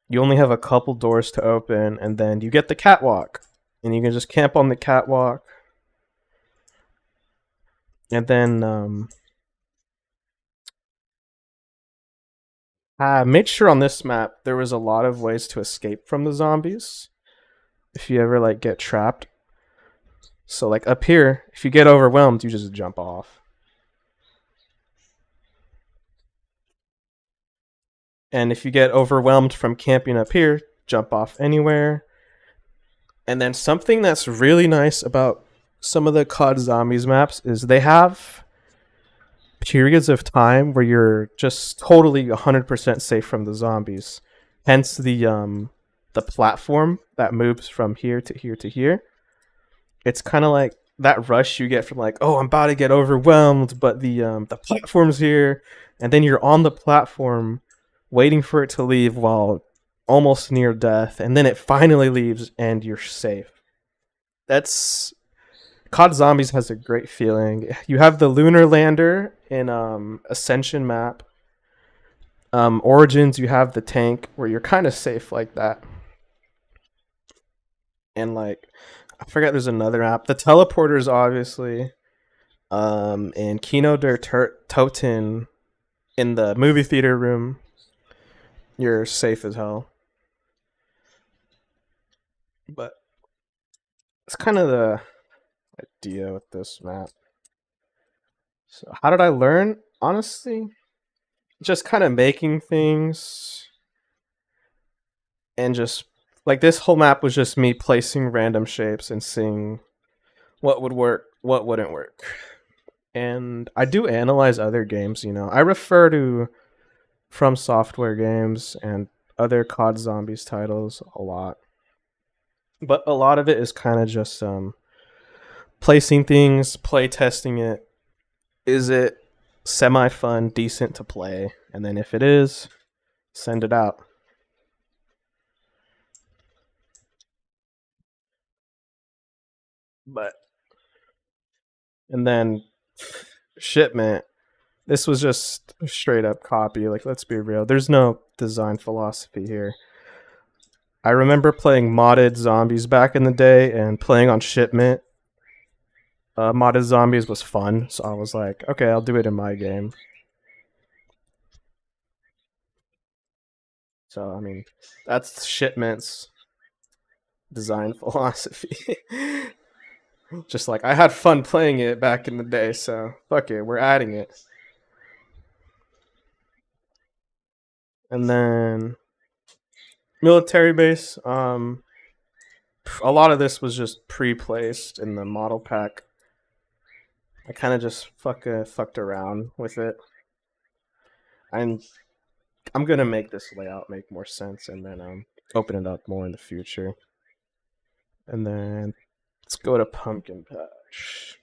you only have a couple doors to open, and then you get the catwalk, and you can just camp on the catwalk. And then I made sure on this map there was a lot of ways to escape from the zombies if you ever like get trapped. So like up here, if you get overwhelmed, you just jump off. And if you get overwhelmed from camping up here, jump off anywhere. And then something that's really nice about some of the COD Zombies maps is they have periods of time where you're just totally 100% safe from the zombies. Hence the platform that moves from here to here to here. It's kind of like that rush you get from like, oh, I'm about to get overwhelmed, but the platform's here, and then you're on the platform waiting for it to leave while almost near death, and then it finally leaves and you're safe. That's COD Zombies has a great feeling. You have the lunar lander in Ascension map. Origins, you have the tank where you're kind of safe like that. And like, I forget there's another app. The teleporters, obviously. And Kino der Toten in the movie theater room, you're safe as hell. But it's kind of the idea with this map. So how did I learn? Honestly, just kind of making things and just like this whole map was just me placing random shapes and seeing what would work, what wouldn't work. And I do analyze other games, you know. I refer to From Software games and other COD Zombies titles a lot. But a lot of it is kind of just placing things, play testing it. Is it semi fun, decent to play? And then if it is, send it out. But and then shipment. This was just a straight up copy. Like, let's be real. There's no design philosophy here. I remember playing modded zombies back in the day and playing on shipment. Modded zombies was fun, so I was like, okay, I'll do it in my game. So I mean, that's shipment's design philosophy. Just like I had fun playing it back in the day, so fuck it, we're adding it. And then military base. A lot of this was just pre-placed in the model pack. I kind of just fucked around with it. I'm I'm gonna make this layout make more sense, and then open it up more in the future. And then let's go to pumpkin patch.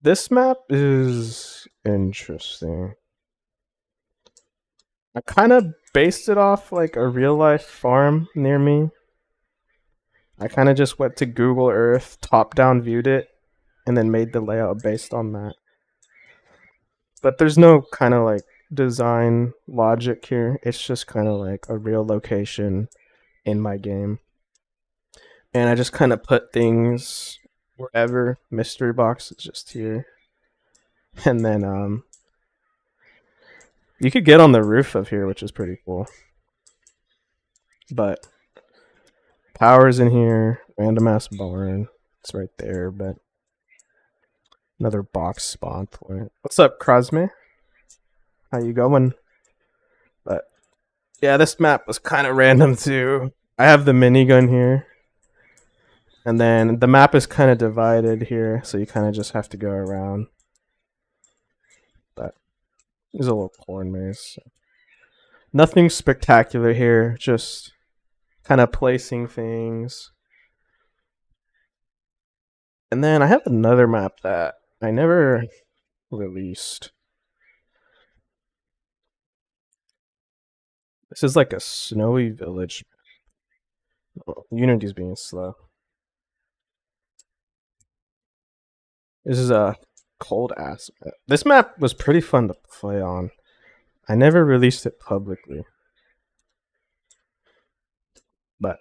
This map is interesting. I kind of based it off like a real life farm near me. I kind of just went to Google Earth, top down viewed it, and then made the layout based on that. But there's no kind of like design logic here. It's just kind of like a real location in my game. And I just kind of put things wherever. Mystery box is just here. And then you could get on the roof of here, which is pretty cool. But power's in here, random ass barn. It's right there, but another box spawn point. What's up, Krasme? How you going? But yeah, this map was kind of random too. I have the minigun here. And then the map is kind of divided here, so you kind of just have to go around. But there's a little corn maze. So. Nothing spectacular here, just kind of placing things. And then I have another map that I never released. This is like a snowy village. Oh, Unity's being slow. This is a Cold ass. This map was pretty fun to play on. I never released it publicly, but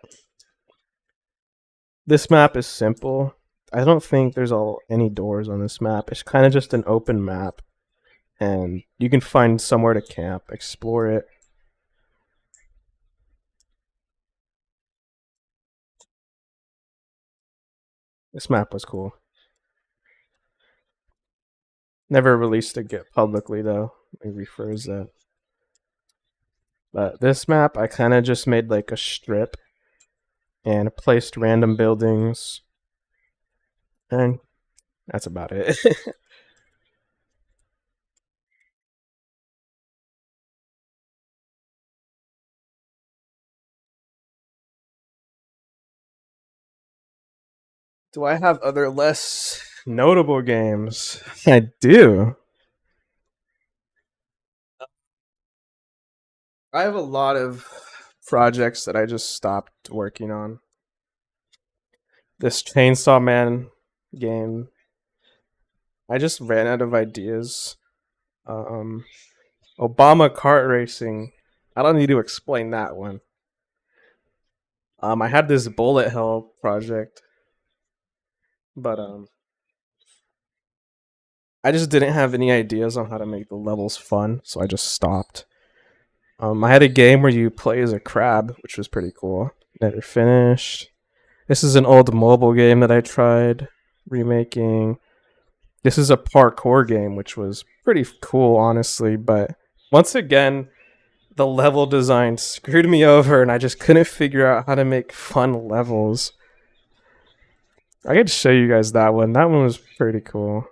this map is simple. I don't think there's any doors on this map. It's kind of just an open map, and you can find somewhere to camp, explore it. This map was cool. Never released it publicly though. Let me rephrase that. But this map, I kind of just made like a strip and placed random buildings, and that's about it. Do I have other less notable games? I do. I have a lot of projects that I just stopped working on. This Chainsaw Man game, I just ran out of ideas. Um, Obama kart racing, I don't need to explain that one. I had this bullet hell project, but I just didn't have any ideas on how to make the levels fun, so I just stopped. I had a game where you play as a crab, which was pretty cool. Never finished. This is an old mobile game that I tried remaking. This is a parkour game, which was pretty cool, honestly. But once again, the level design screwed me over, and I just couldn't figure out how to make fun levels. I could show you guys that one. That one was pretty cool.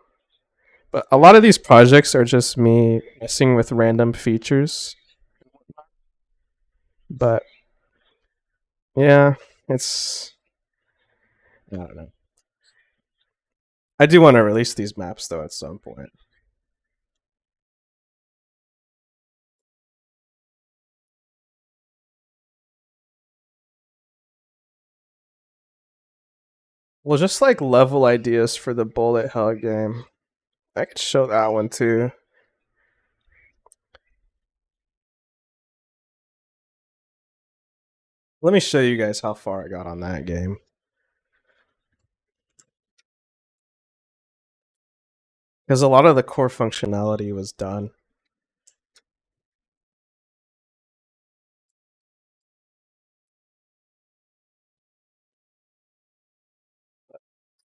But a lot of these projects are just me messing with random features. But yeah, it's I don't know. I do want to release these maps though at some point. Well, just like level ideas for the bullet hell game. I could show that one too. Let me show you guys how far I got on that game. Because a lot of the core functionality was done.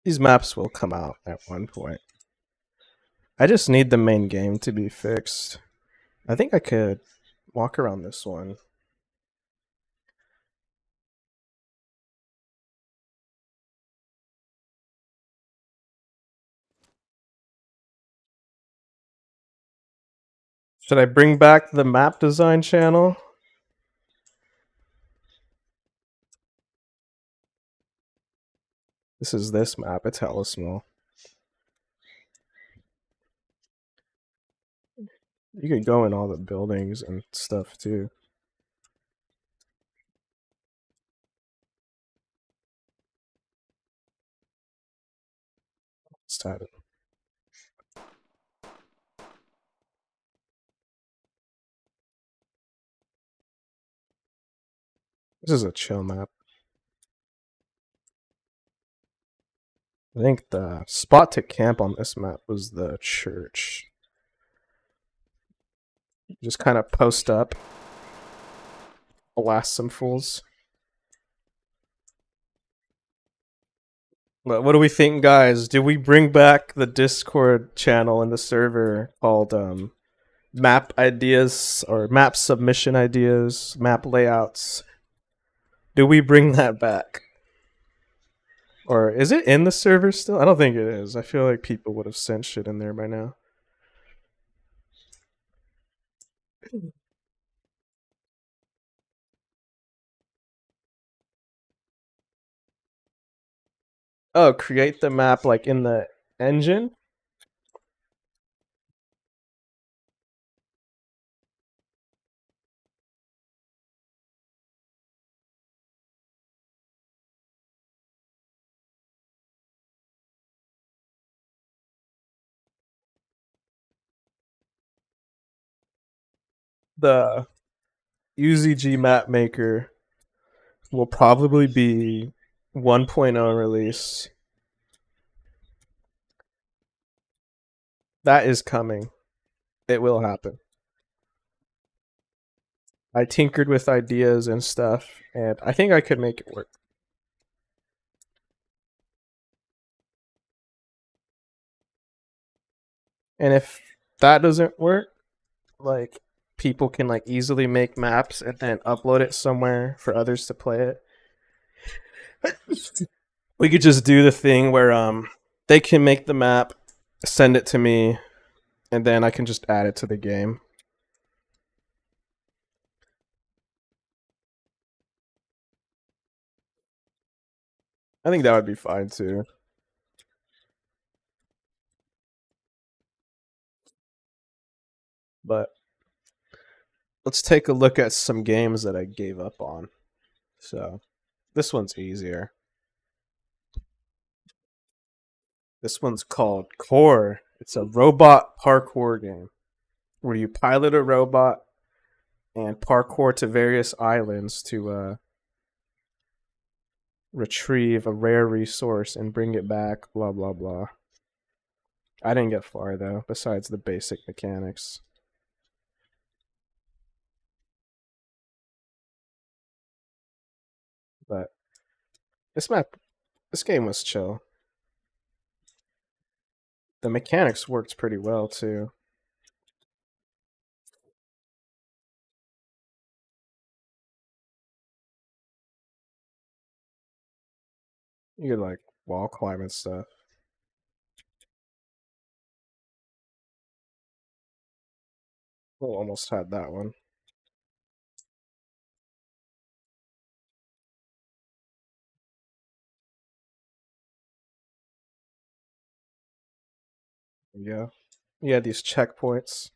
These maps will come out at one point. I just need the main game to be fixed. I think I could walk around this one. Should I bring back the map design channel? This is this map. It's hella small. You could go in all the buildings and stuff too. Let's type it. This is a chill map. I think the spot to camp on this map was the church. Just kind of post up, blast some fools. But what do we think, guys? Do we bring back the Discord channel and the server called map ideas or map submission ideas, map layouts? Do we bring that back? Or is it in the server still? I don't think it is. I feel like people would have sent shit in there by now. Oh, create the map like in the engine? The UZG map maker will probably be 1.0 release. That is coming. It will happen. I tinkered with ideas and stuff, and I think I could make it work. And if that doesn't work, like people can like easily make maps and then upload it somewhere for others to play it. We could just do the thing where they can make the map, send it to me, and then I can just add it to the game. I think that would be fine too. But let's take a look at some games that I gave up on. So this one's easier. This one's called Core. It's a robot parkour game where you pilot a robot and parkour to various islands to retrieve a rare resource and bring it back, blah, blah, blah. I didn't get far though, besides the basic mechanics. But this game was chill. The mechanics worked pretty well too. You could like wall climb and stuff. Oh, almost had that one. Yeah. Yeah, these checkpoints.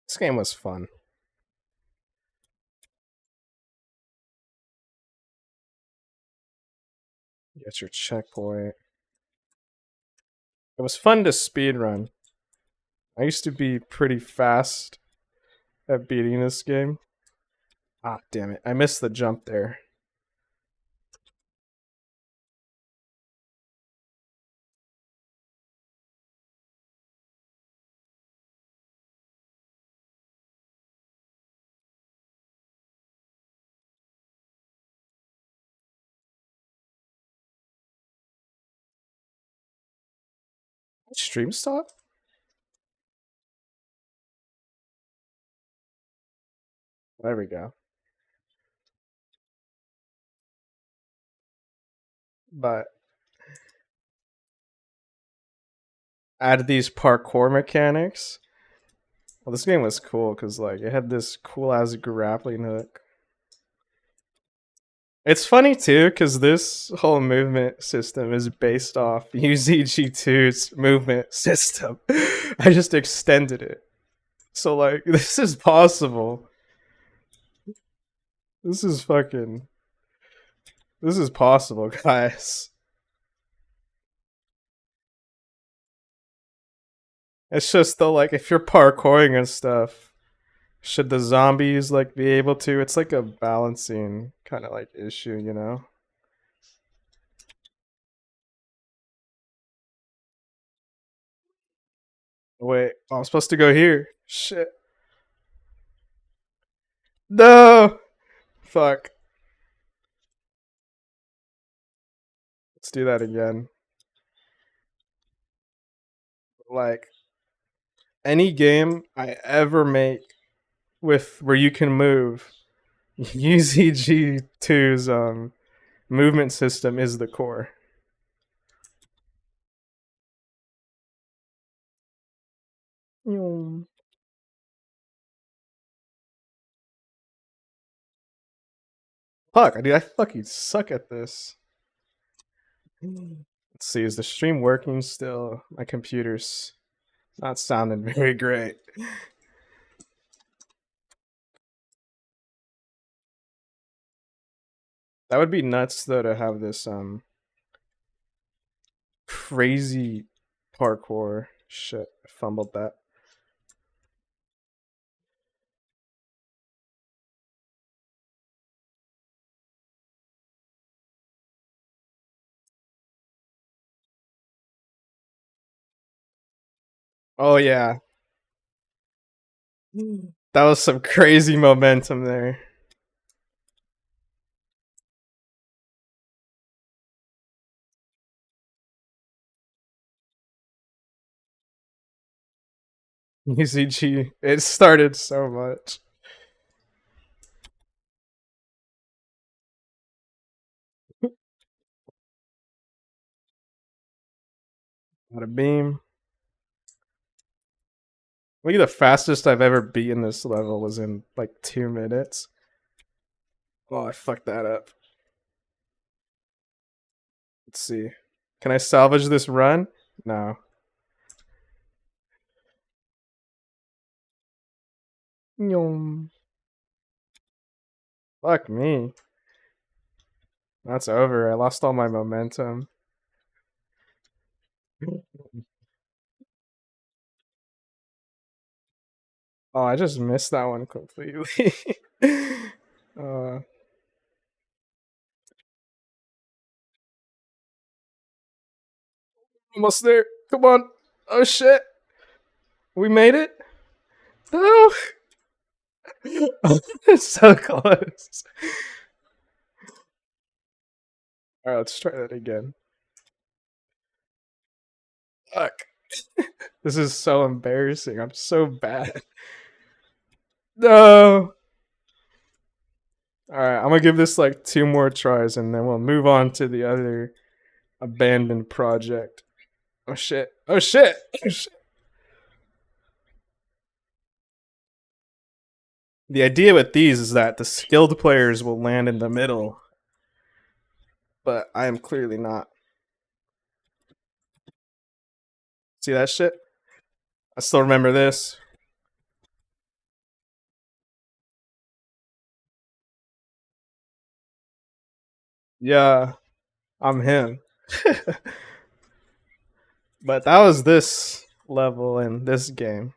This game was fun. Get your checkpoint. It was fun to speed run. I used to be pretty fast at beating this game. Ah, damn it. I missed the jump there. Stream stop? There we go. But add these parkour mechanics. Well, this game was cool because like it had this cool ass grappling hook. It's funny too because this whole movement system is based off UZG2's movement system. I just extended it. So like this is possible. This is fucking this is possible, guys. It's just though like if you're parkouring and stuff, should the zombies like be able to? It's like a balancing kind of like issue, you know? Wait, I'm supposed to go here. Shit. No. Fuck. Let's do that again. Like any game I ever make with where you can move, UZG2's movement system is the core. Fuck, dude, I fucking suck at this. Let's see, is the stream working still? My computer's not sounding very great. That would be nuts though to have this crazy parkour shit. I fumbled that. Oh yeah. That was some crazy momentum there. UZG. It started so much. Got a beam. I think the fastest I've ever beaten this level was in like 2 minutes. Oh, I fucked that up. Let's see. Can I salvage this run? No. Yum. Fuck me. That's over. I lost all my momentum. Oh, I just missed that one completely. uh, almost there. Come on. Oh shit. We made it? No. It's so close. Alright, let's try that again. Fuck. This is so embarrassing. I'm so bad. No. Alright, I'm gonna give this like 2 more tries and then we'll move on to the other abandoned project. Oh shit. Oh shit. Oh shit. The idea with these is that the skilled players will land in the middle, but I am clearly not. See that shit? I still remember this. Yeah, I'm him. But that was this level in this game.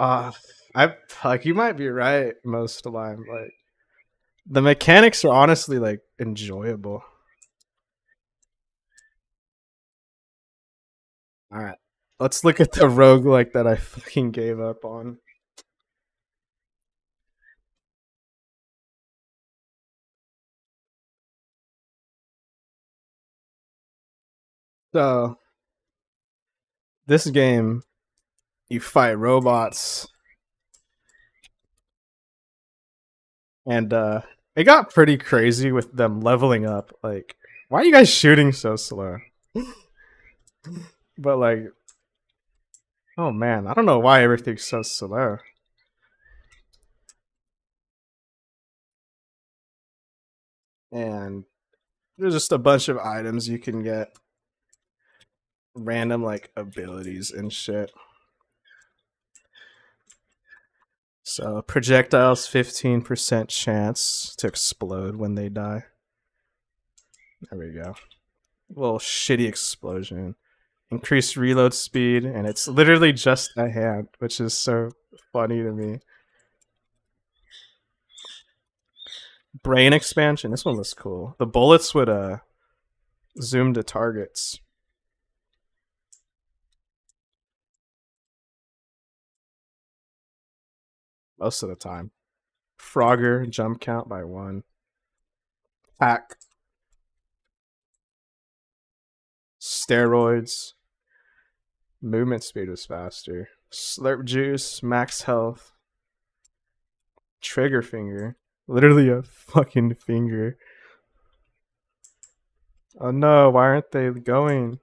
Ah, I like you might be right most of the time. Like the mechanics are honestly like enjoyable. All right, let's look at the roguelike that I fucking gave up on. So this game, you fight robots, and it got pretty crazy with them leveling up. Like, why are you guys shooting so slow? But like, oh man, I don't know why everything's so slow. And there's just a bunch of items you can get, random like abilities and shit. So projectiles 15% chance to explode when they die. There we go. Little shitty explosion. Increased reload speed, and it's literally just a hand, which is so funny to me. Brain expansion. This one was cool. The bullets would zoom to targets most of the time. Frogger jump count by 1. Hack. Steroids. Movement speed was faster. Slurp juice, max health. Trigger finger. Literally a fucking finger. Oh no, why aren't they going?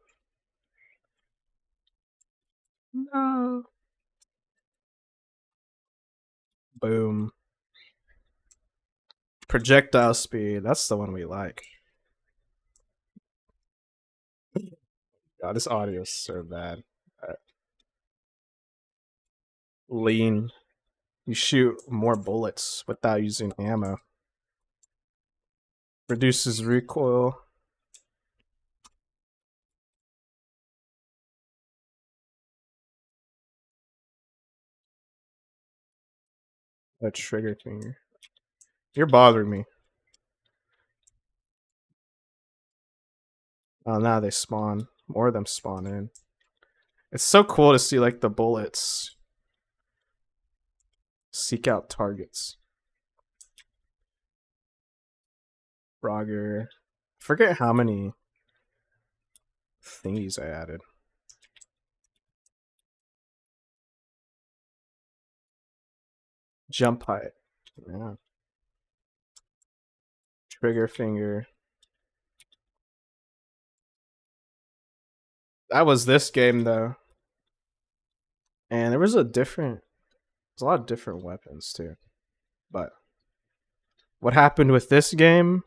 No. Boom. Projectile speed. That's the one we like. God, this audio is so bad. Lean. You shoot more bullets without using ammo. Reduces recoil. A trigger finger. You're bothering me. Oh, now they spawn. More of them spawn in. It's so cool to see like the bullets seek out targets. Frogger. Forget how many thingies I added. Jump height. Yeah. Trigger finger. That was this game though. And there was a lot of different weapons too. But what happened with this game?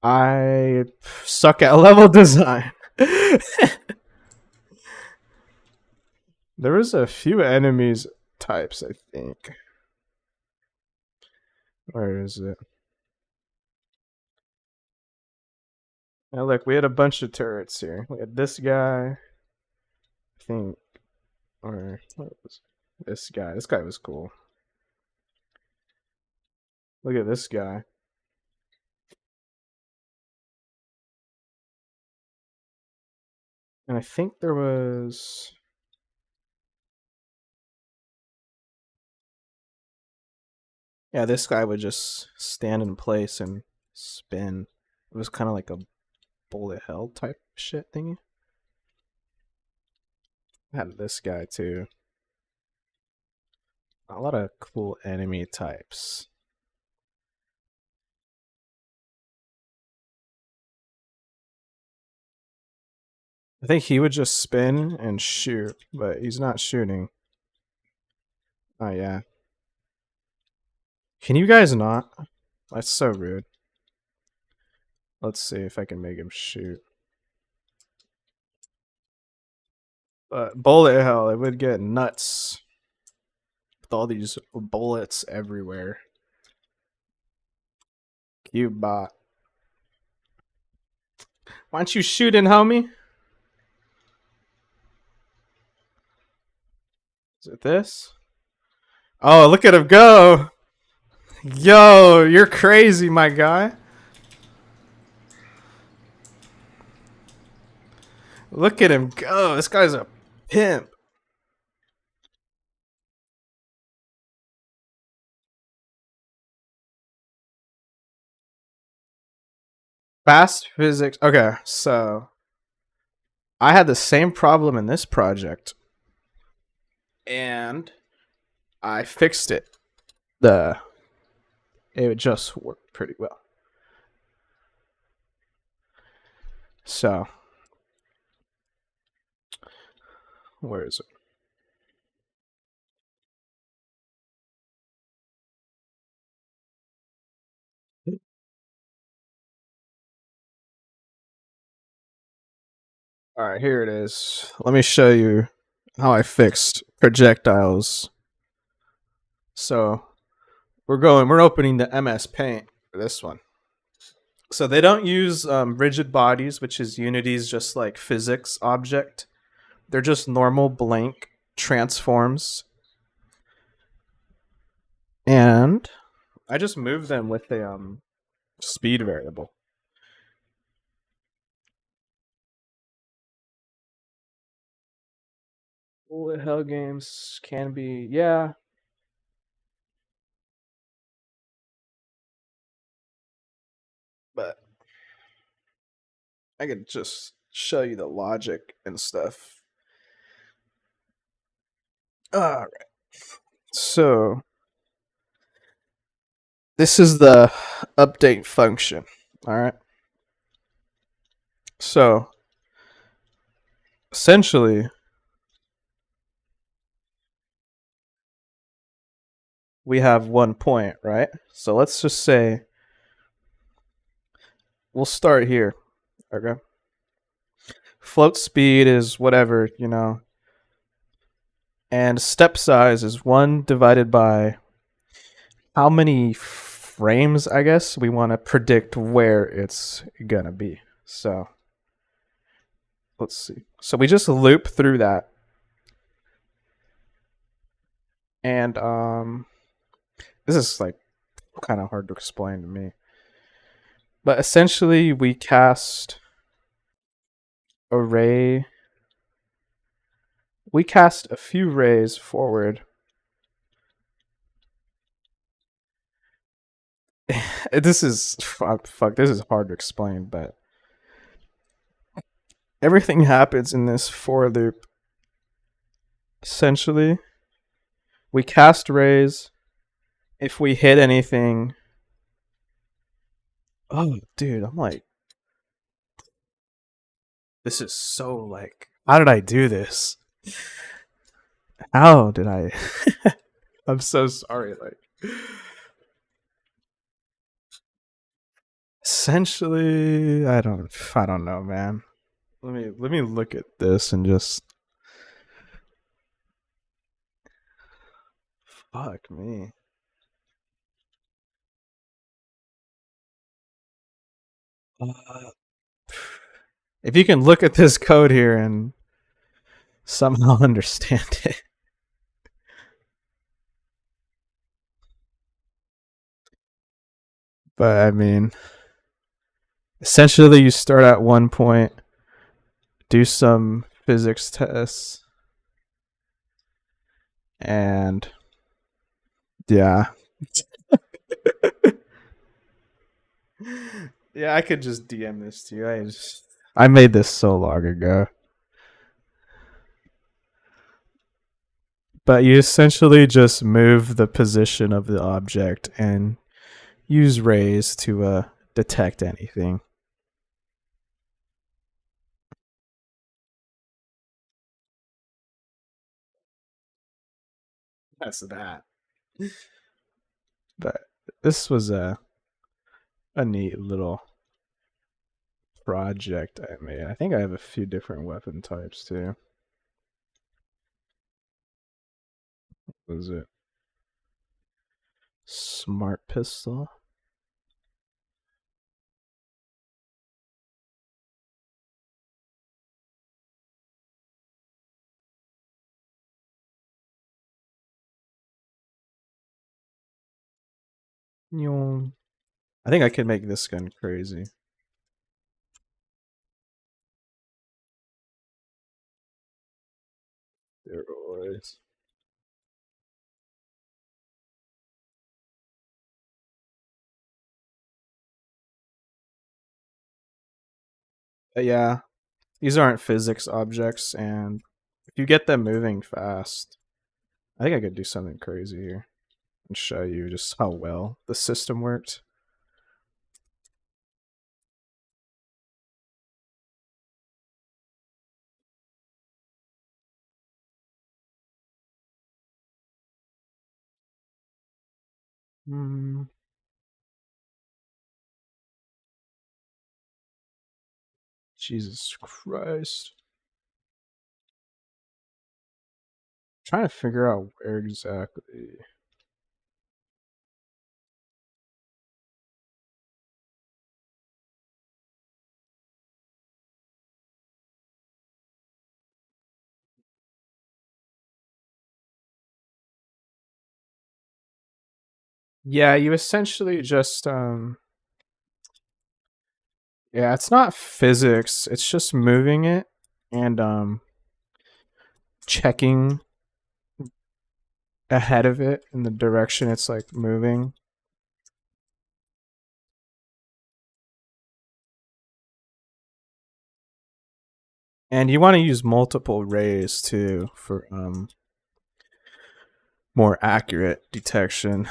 I suck at level design. There was a few enemies types, I think. Where is it? Now look, we had a bunch of turrets here. We had this guy, I think, or what was this guy? This guy was cool. Look at this guy. And I think there was. Yeah, this guy would just stand in place and spin. It was kind of like a bullet hell type shit thingy. I had this guy too. A lot of cool enemy types. I think he would just spin and shoot, but he's not shooting. Oh yeah. Can you guys not? That's so rude. Let's see if I can make him shoot. But bullet hell, it would get nuts. With all these bullets everywhere. Cube bot. Why aren't you shooting, homie? Is it this? Oh, look at him go! Yo, you're crazy, my guy. Look at him go. This guy's a pimp. Fast physics. Okay, so I had the same problem in this project, and I fixed it. It just worked pretty well. So, where is it? All right, here it is. Let me show you how I fixed projectiles. So, we're opening the MS Paint for this one. So they don't use rigid bodies, which is Unity's just like physics object. They're just normal blank transforms. And I just move them with a speed variable. Bullet hell games can be, yeah. But I could just show you the logic and stuff. All right. So this is the update function. All right. So essentially, we have 1 point, right? So let's just say we'll start here. Okay. Float speed is whatever, and step size is 1 divided by how many frames, I guess, we want to predict where it's gonna be. So let's see. So we just loop through that, and this is like kind of hard to explain to me, but essentially we cast a ray. We cast a few rays forward. This is fuck. This is hard to explain, but everything happens in this for loop. Essentially, we cast rays. If we hit anything, oh, dude, I'm like, this is so like, how did I do this? How did I? I'm so sorry. Like, essentially, I don't know, man. Let me look at this and just fuck me. Uh, if you can look at this code here and somehow understand it. But I mean, essentially, you start at one point, do some physics tests, and yeah. Yeah, I could just DM this to you. I made this so long ago. But you essentially just move the position of the object and use rays to detect anything. That's that. But this was a neat little project I made. I think I have a few different weapon types too. What was it? Smart pistol. I think I can make this gun crazy. Steroids. Yeah, these aren't physics objects, and if you get them moving fast, I think I could do something crazy here and show you just how well the system worked. Hmm. Jesus Christ. Trying to figure out where exactly. Yeah, you essentially just yeah, it's not physics, it's just moving it and checking ahead of it in the direction it's like moving. And you want to use multiple rays too for more accurate detection.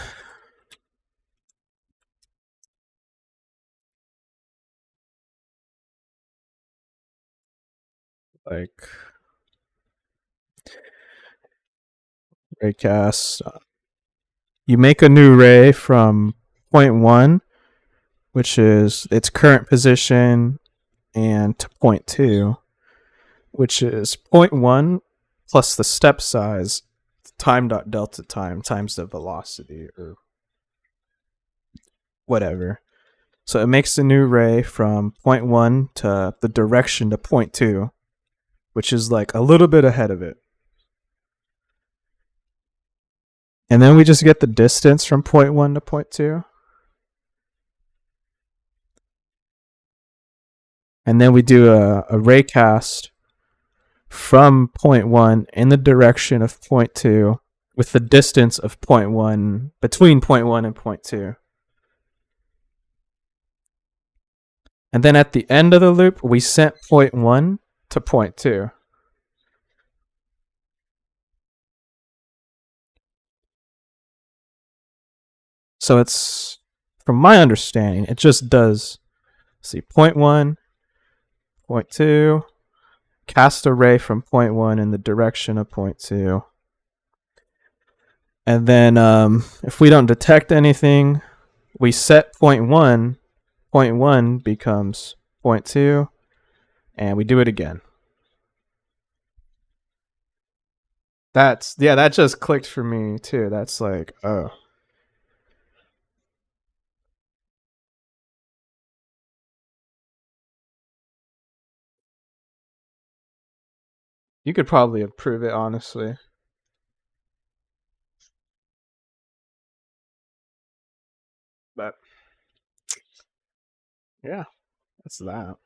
Like raycast. You make a new ray from point one, which is its current position, and to point two, which is point one plus the step size time dot delta time times the velocity or whatever. So it makes a new ray from point 1 to the direction to point 2, which is like a little bit ahead of it. And then we just get the distance from point 1 to point 2. And then we do a ray cast from point 1 in the direction of point 2 with the distance of point 1 between point 1 and point 2. And then at the end of the loop, we sent point 1 to point 2. So it's, from my understanding, it just does, see, point 1, point 2, cast a ray from point 1 in the direction of point 2. And then if we don't detect anything, we set point 1. Point 1 becomes point 2, and we do it again. That just clicked for me too. That's like, oh. You could probably improve it, honestly. But yeah, that's that.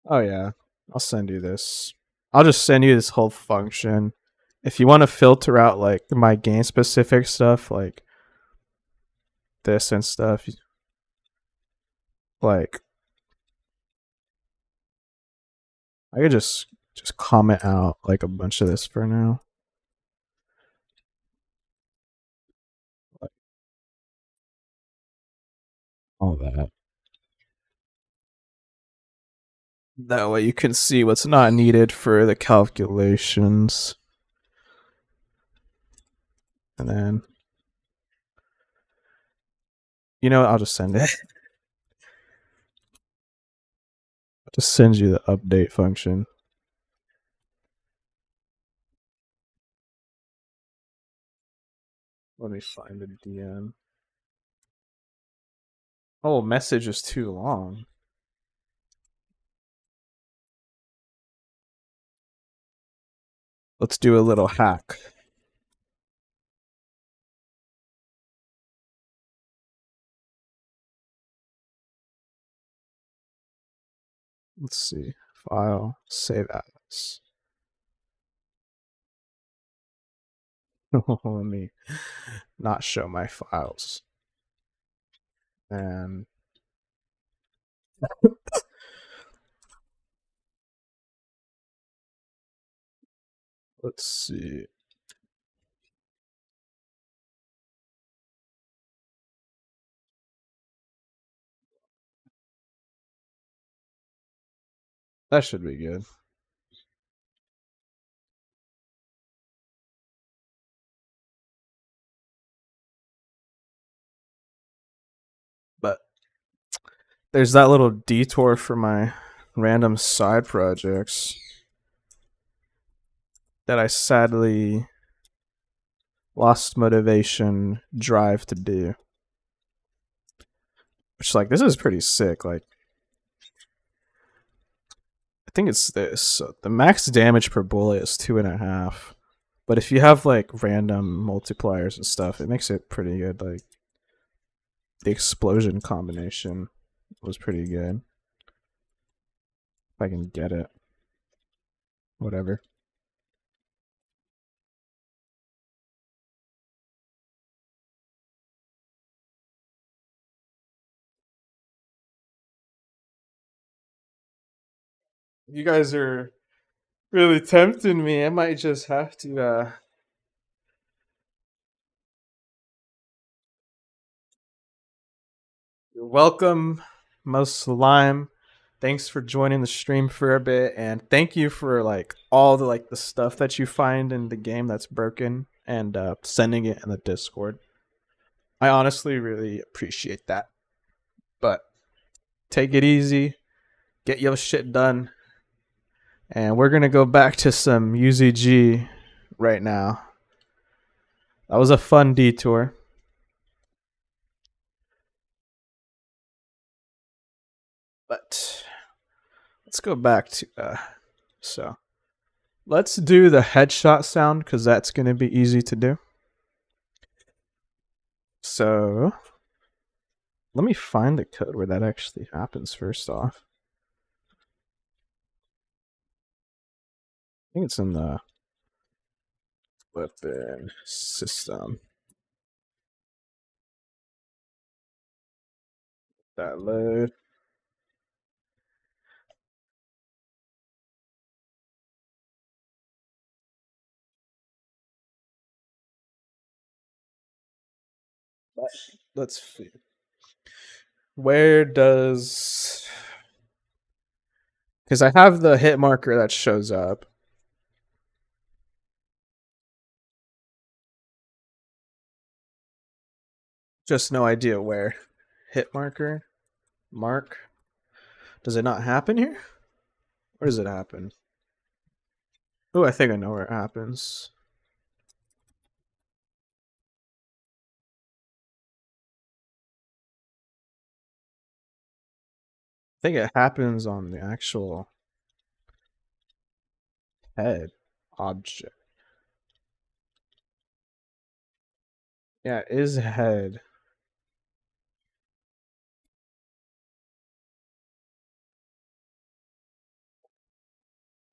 Oh yeah, I'll send you this. I'll just send you this whole function. If you want to filter out like my game specific stuff, like this and stuff, like I could just comment out like a bunch of this for now. Like, all that. That way you can see what's not needed for the calculations. And then, you know what, I'll just send it. I'll just send you the update function. Let me find the DM. Oh, message is too long. Let's do a little hack. Let's see. File, save as. Let me not show my files. And let's see. That should be good. But there's that little detour for my random side projects that I sadly lost motivation, drive to do. Which, like, this is pretty sick. Like, I think it's this. So the max damage per bullet is 2.5. But if you have, like, random multipliers and stuff, it makes it pretty good. Like, the explosion combination was pretty good. If I can get it. Whatever. You guys are really tempting me. I might just have to You're welcome, Most Lime. Thanks for joining the stream for a bit, and thank you for like all the like the stuff that you find in the game that's broken and sending it in the Discord. I honestly really appreciate that. But take it easy, get your shit done, and we're gonna go back to some UZG right now. That was a fun detour. But let's go back to so let's do the headshot sound because that's going to be easy to do. So let me find the code where that actually happens first off. I think it's in the weapon system. That load. Let's see. Where does, because I have the hit marker that shows up. Just no idea where. Hit marker. Mark. Does it not happen here? Where does it happen? Oh, I think I know where it happens. I think it happens on the actual head object. Yeah, it is head.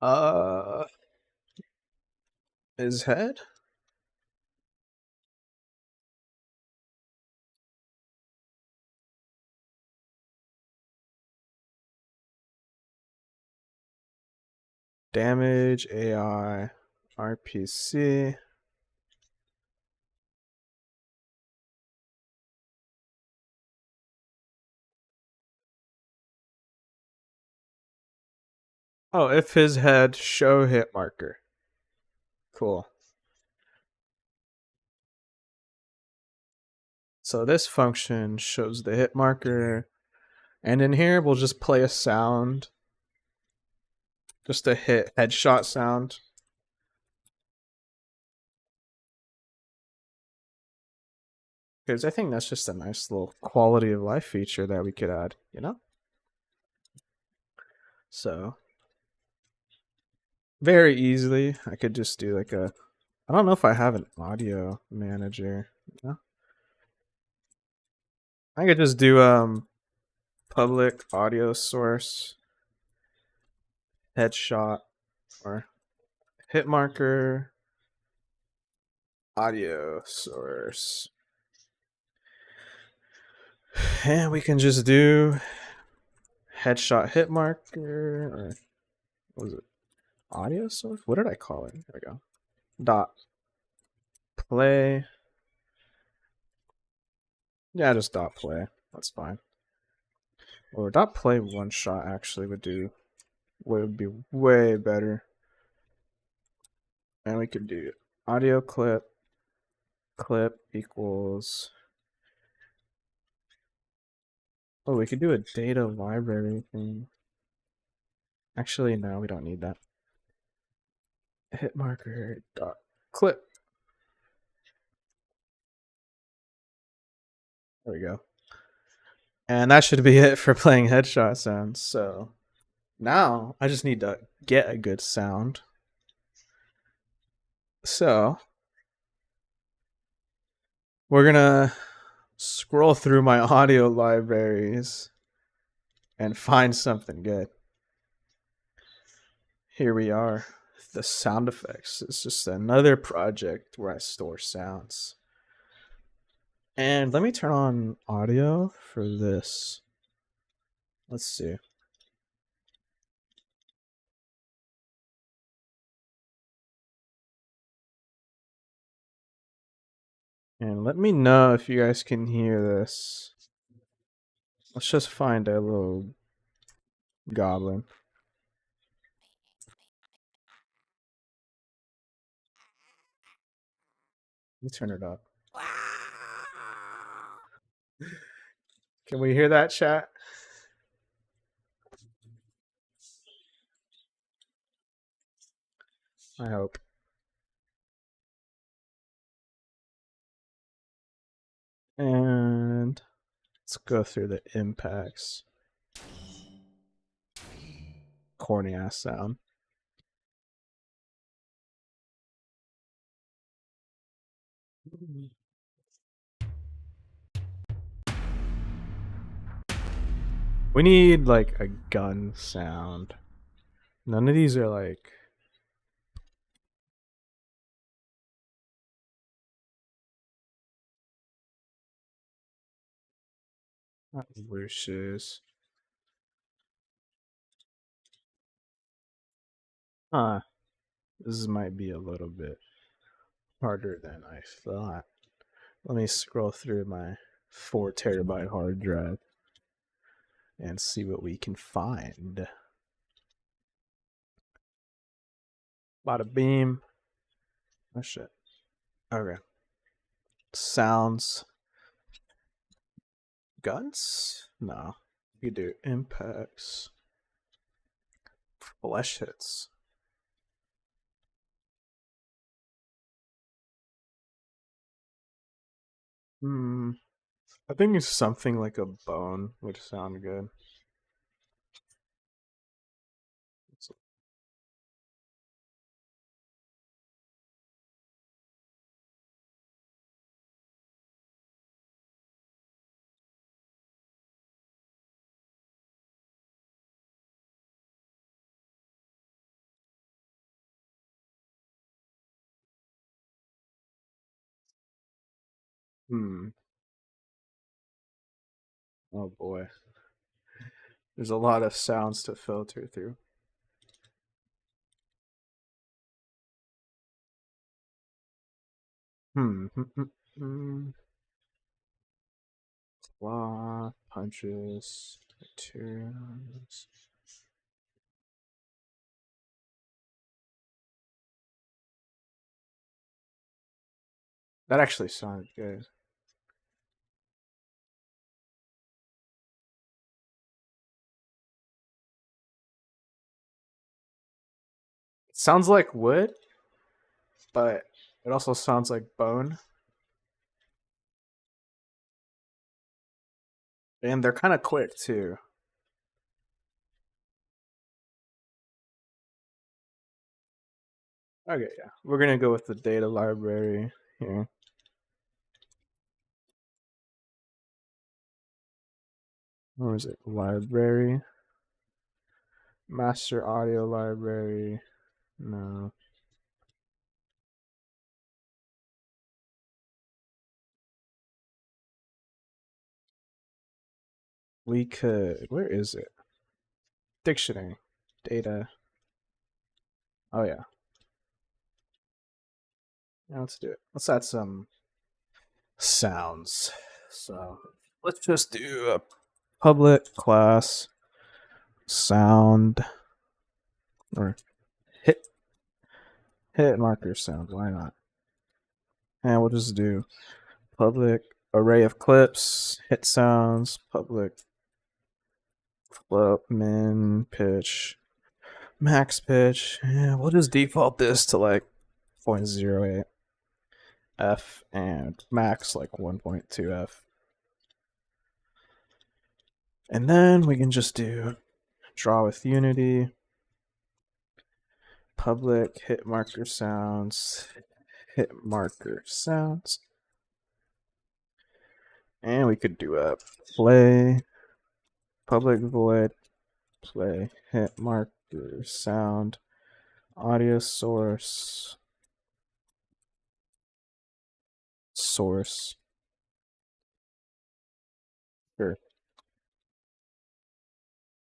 Uh, is head? Damage, AI, RPC. Oh, if his head, show hit marker. Cool. So this function shows the hit marker, and in here we'll just play a sound, just a hit headshot sound. Because I think that's just a nice little quality of life feature that we could add, you know? So very easily, I could just do like a, I don't know if I have an audio manager. You know? I could just do public audio source headshot or hit marker audio source. And we can just do headshot hit marker, or what was it? Audio source? What did I call it? There we go. Dot play. Yeah, just dot play. That's fine. Or dot play one shot actually would be way better. And we could do audio clip equals. Oh, we could do a data library thing. Actually, no, we don't need that. Hit marker dot clip. There we go. And that should be it for playing headshot sounds. So now I just need to get a good sound. So we're gonna scroll through my audio libraries and find something good. Here we are. The sound effects. It's just another project where I store sounds. And let me turn on audio for this. Let's see. And let me know if you guys can hear this. Let's just find a little goblin. Let me turn it up. Can we hear that, chat? I hope. And let's go through the impacts. corny ass sound. We need like a gun sound. None of these are like. Not wishes. Huh. This might be a little bit harder than I thought. Let me scroll through my 4 terabyte hard drive and see what we can find. Bada beam. Oh shit. Okay. Sounds. Guns? No. You do impacts. Flesh hits. Hmm. I think it's something like a bone would sound good. Hmm. Oh boy. There's a lot of sounds to filter through. Hmm. Claw, punches, materials. That actually sounded good. It sounds like wood, but it also sounds like bone. And they're kind of quick too. Okay, yeah. We're gonna go with the data library here. Where is it? Library. Master audio library. No. We could. Where is it? Dictionary. Data. Oh, yeah. Yeah, let's do it. Let's add some sounds. So let's just do a public class sound or hit hit marker sound. Why not? And we'll just do public array of clips, hit sounds, public float, min, pitch, max pitch. Yeah, we'll just default this to like 0.08 f and max like 1.2 f. And then we can just do draw with Unity, public hit marker sounds, hit marker sounds. And we could do a play, public void, play, hit marker sound, audio source, source, or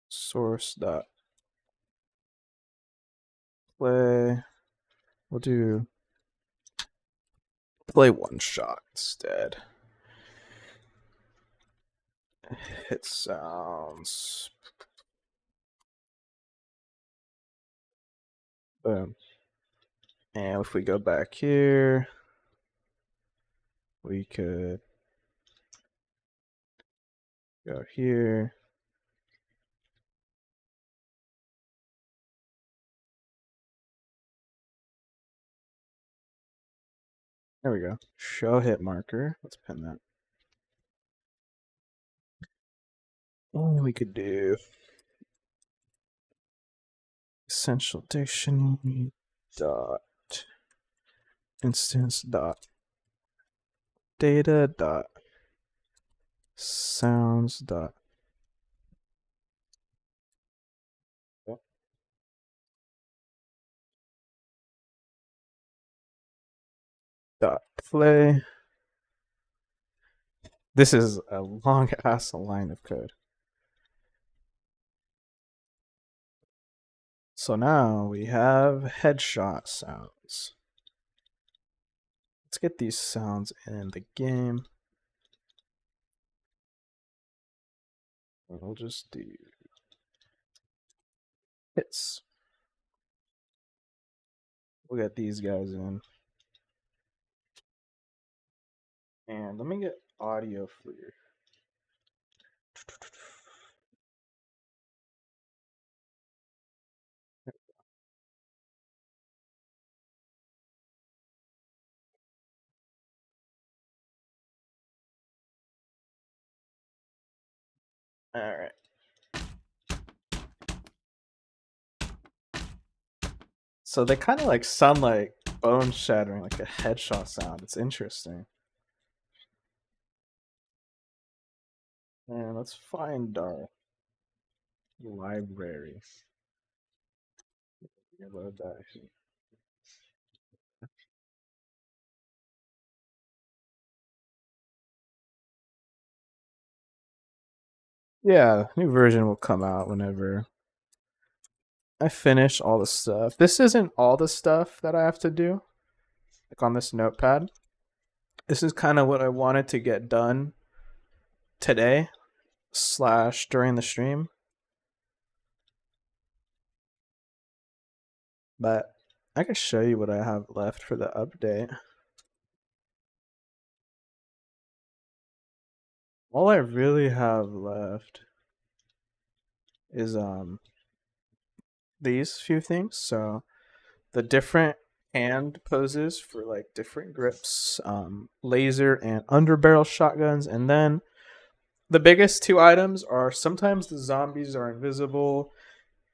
source dot play. We'll do play one shot instead. Hit sounds. Boom. And if we go back here, we could go here. There we go. Show hit marker. Let's pin that. And we could do essential dictionary dot instance dot data dot sounds dot dot play. This is a long ass line of code. So now we have headshot sounds. Let's get these sounds in the game. We'll just do hits. We'll get these guys in. And let me get audio for you. All right. So they kind of like sound like bone shattering, like a headshot sound. It's interesting. And let's find our library. Load that. Yeah, new version will come out whenever I finish all the stuff. This isn't all the stuff that I have to do, like on this notepad. This is kind of what I wanted to get done today / during the stream. But I can show you what I have left for the update. All I really have left is these few things. So the different hand poses for like different grips, laser and underbarrel shotguns, and then the biggest two items are sometimes the zombies are invisible,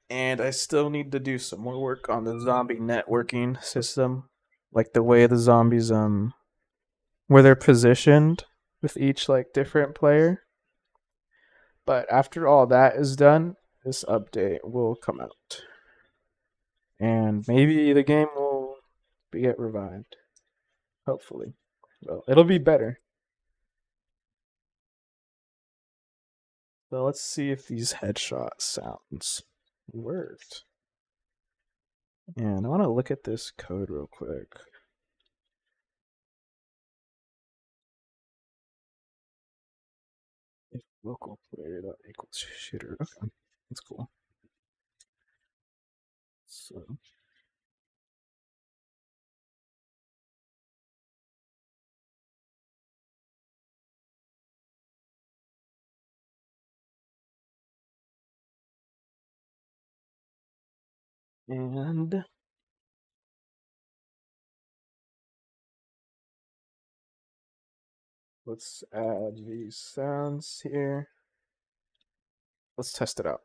and I still need to do some more work on the zombie networking system, like the way the zombies where they're positioned with each like different player. But after all that is done, this update will come out. And maybe the game will get revived. Hopefully. Well, it'll be better. So let's see if these headshot sounds worked. And I want to look at this code real quick. If local player dot equals shooter. Okay, that's cool. So and let's add these sounds here. Let's test it out.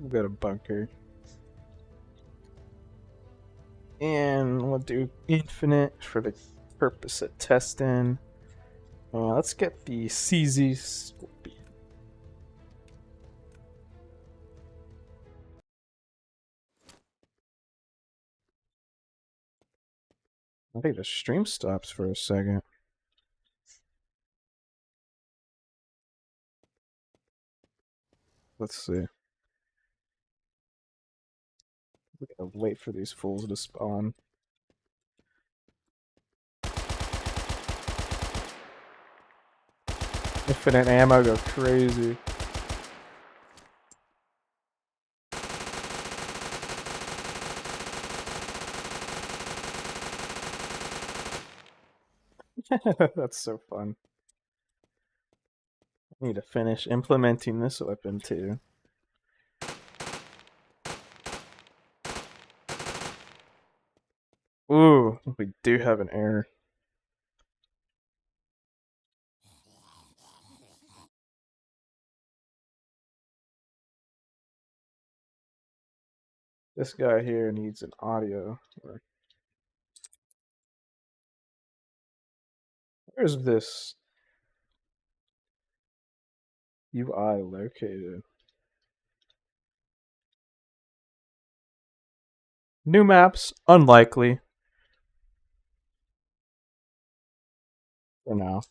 We'll go to bunker. And we'll do infinite for the purpose of testing. Let's get the CZ Scorpion. I think the stream stops for a second. Let's see. We gotta wait for these fools to spawn. Infinite ammo go crazy. That's so fun. I need to finish implementing this weapon too. Ooh, we do have an error. This guy here needs an audio. Where's this UI located? New maps, unlikely for now.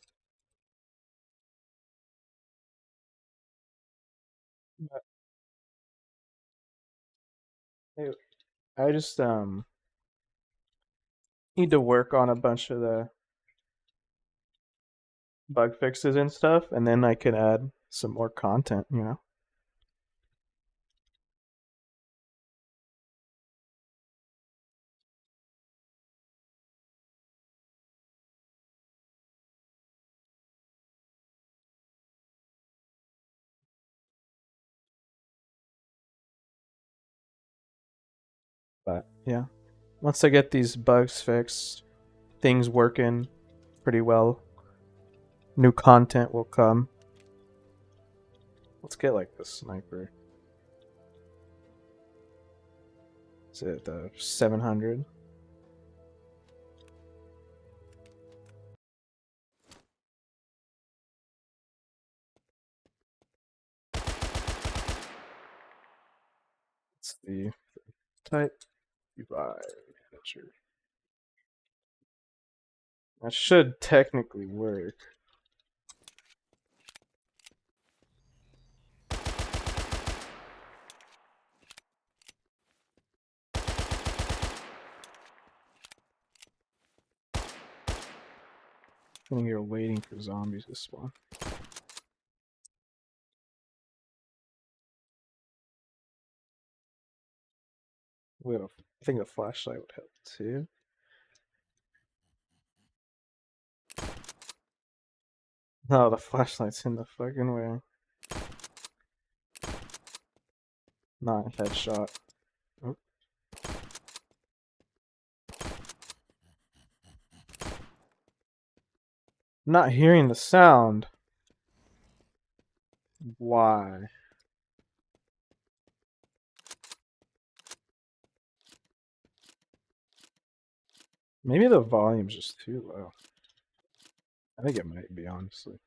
Hey, I just need to work on a bunch of the bug fixes and stuff, and then I can add some more content, you know? But yeah, once I get these bugs fixed, things working pretty well, new content will come. Let's get like the sniper. Is it the 700? It's the type UI manager. That should technically work. I think you're waiting for zombies to spawn. I think a flashlight would help too. No, the flashlight's in the fucking way. Not a headshot. Oh. Not hearing the sound. Why? Maybe the volume's just too low. I think it might be, honestly.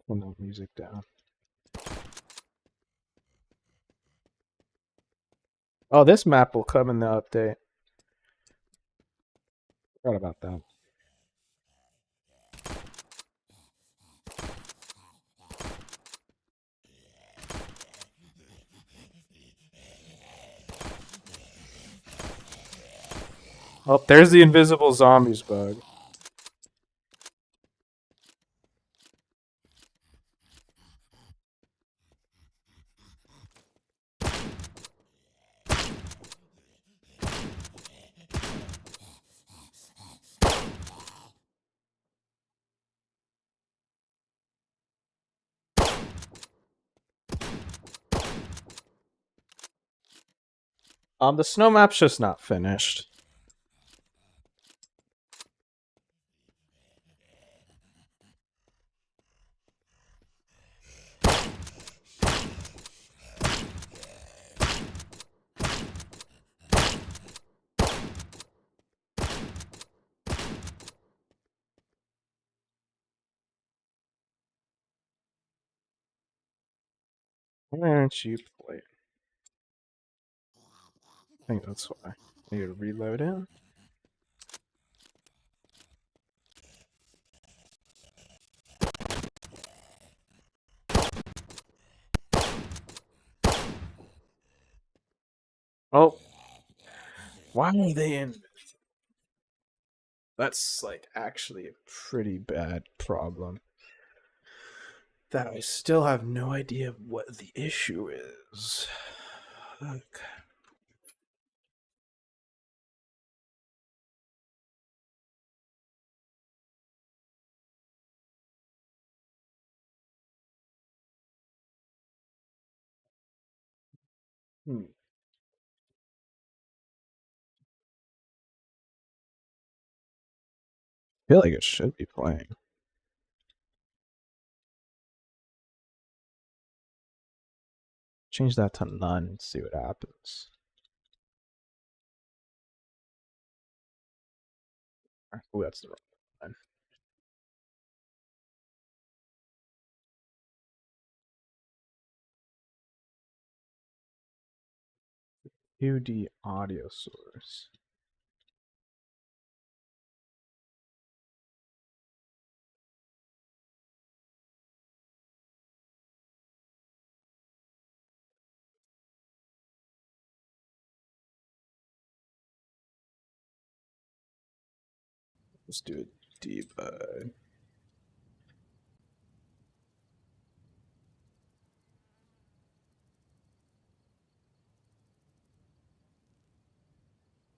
Turn the music down. Oh, this map will come in the update. Forgot about that. Oh, there's the invisible zombies bug. The snow map's just not finished. Why aren't you playing? I think that's why. I need to reload it. Oh. Why are they in? That's like actually a pretty bad problem. that I still have no idea what the issue is. Okay. Hmm. I feel like it should be playing. Change that to none and see what happens. Oh, that's the wrong one. UD audio source. Let's do a debug.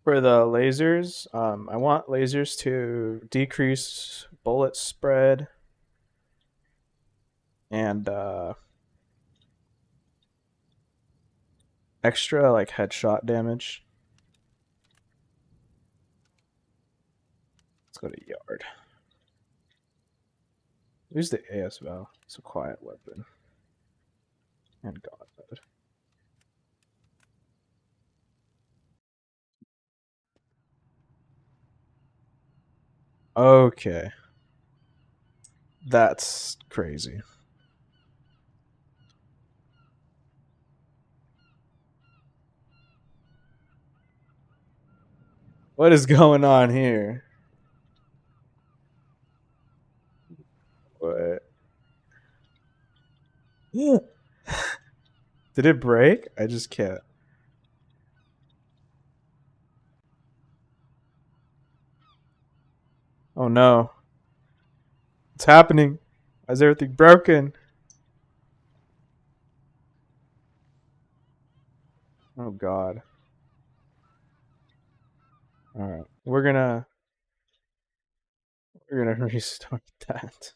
For the lasers, I want lasers to decrease bullet spread and extra like headshot damage. Let's go to yard. Use the ASVAL. It's a quiet weapon. And God mode. Okay. That's crazy. What is going on here? What? Did it break? I just can't. Oh no. What's happening? Why is everything broken? Oh God. Alright. We're gonna restart that.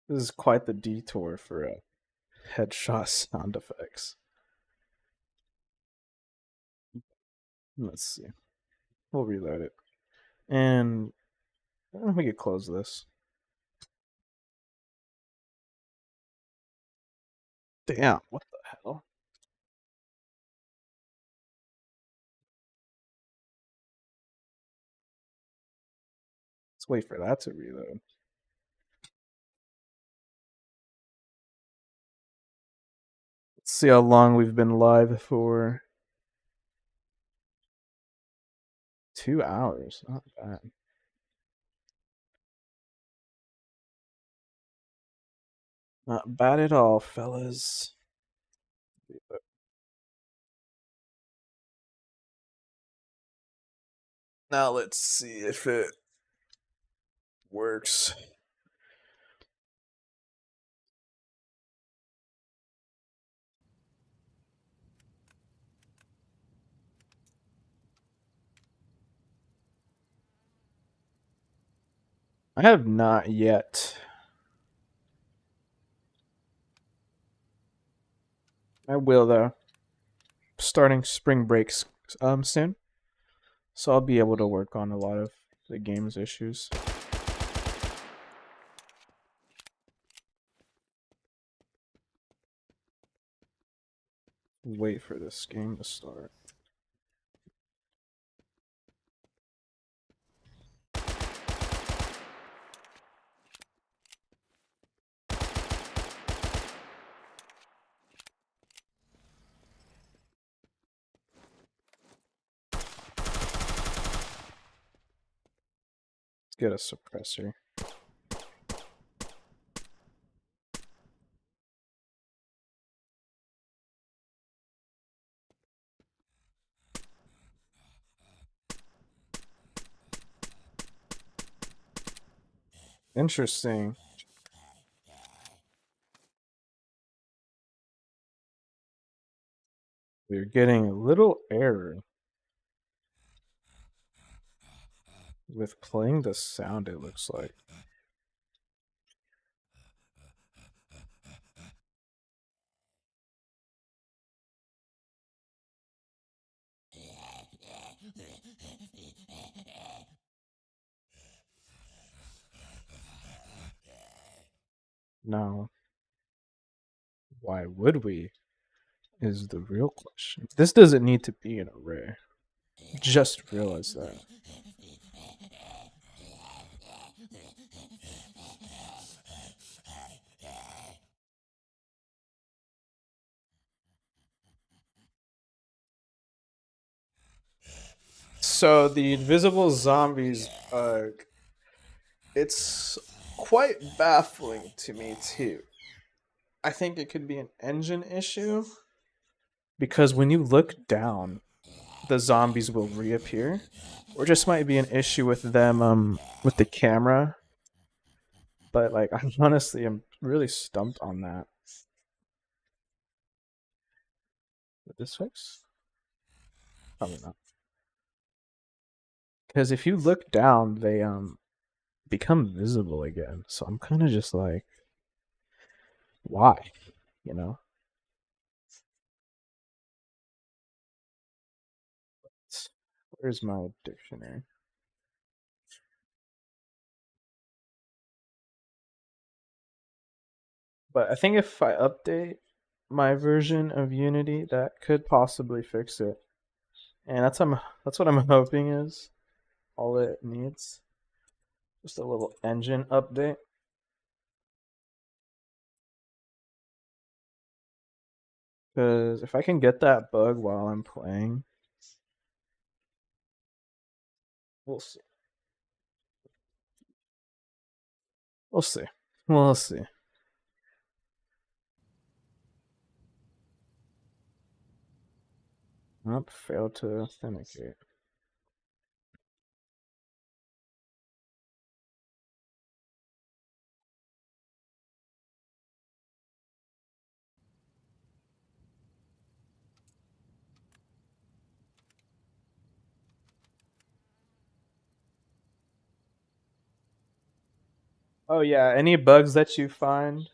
This is quite the detour for headshot sound effects. Let's see. We'll reload it. And we could close this. Damn, what the hell? Let's wait for that to reload. Let's see how long we've been live for. 2 hours. Not bad. Not bad at all, fellas. Now let's see if it works. I have not yet. I will though. Starting spring breaks soon, so I'll be able to work on a lot of the game's issues. Wait for this game to start. Let's get a suppressor. Interesting. We're getting a little error with playing the sound, it looks like. Now, why would we? Is the real question. This doesn't need to be an array. Just realized that. So the invisible zombies bug, it's quite baffling to me too. I think it could be an engine issue because when you look down, the zombies will reappear, or just might be an issue with them with the camera. But like, I honestly am really stumped on that. With this fix? Probably not. Because if you look down, they become visible again. So I'm kind of just like, why? You know? Where's my dictionary? But I think if I update my version of Unity, that could possibly fix it. And that's what I'm hoping is all it needs. Just a little engine update. Because if I can get that bug while I'm playing, we'll see. We'll see. We'll see. Nope, failed to authenticate. Oh yeah, any bugs that you find,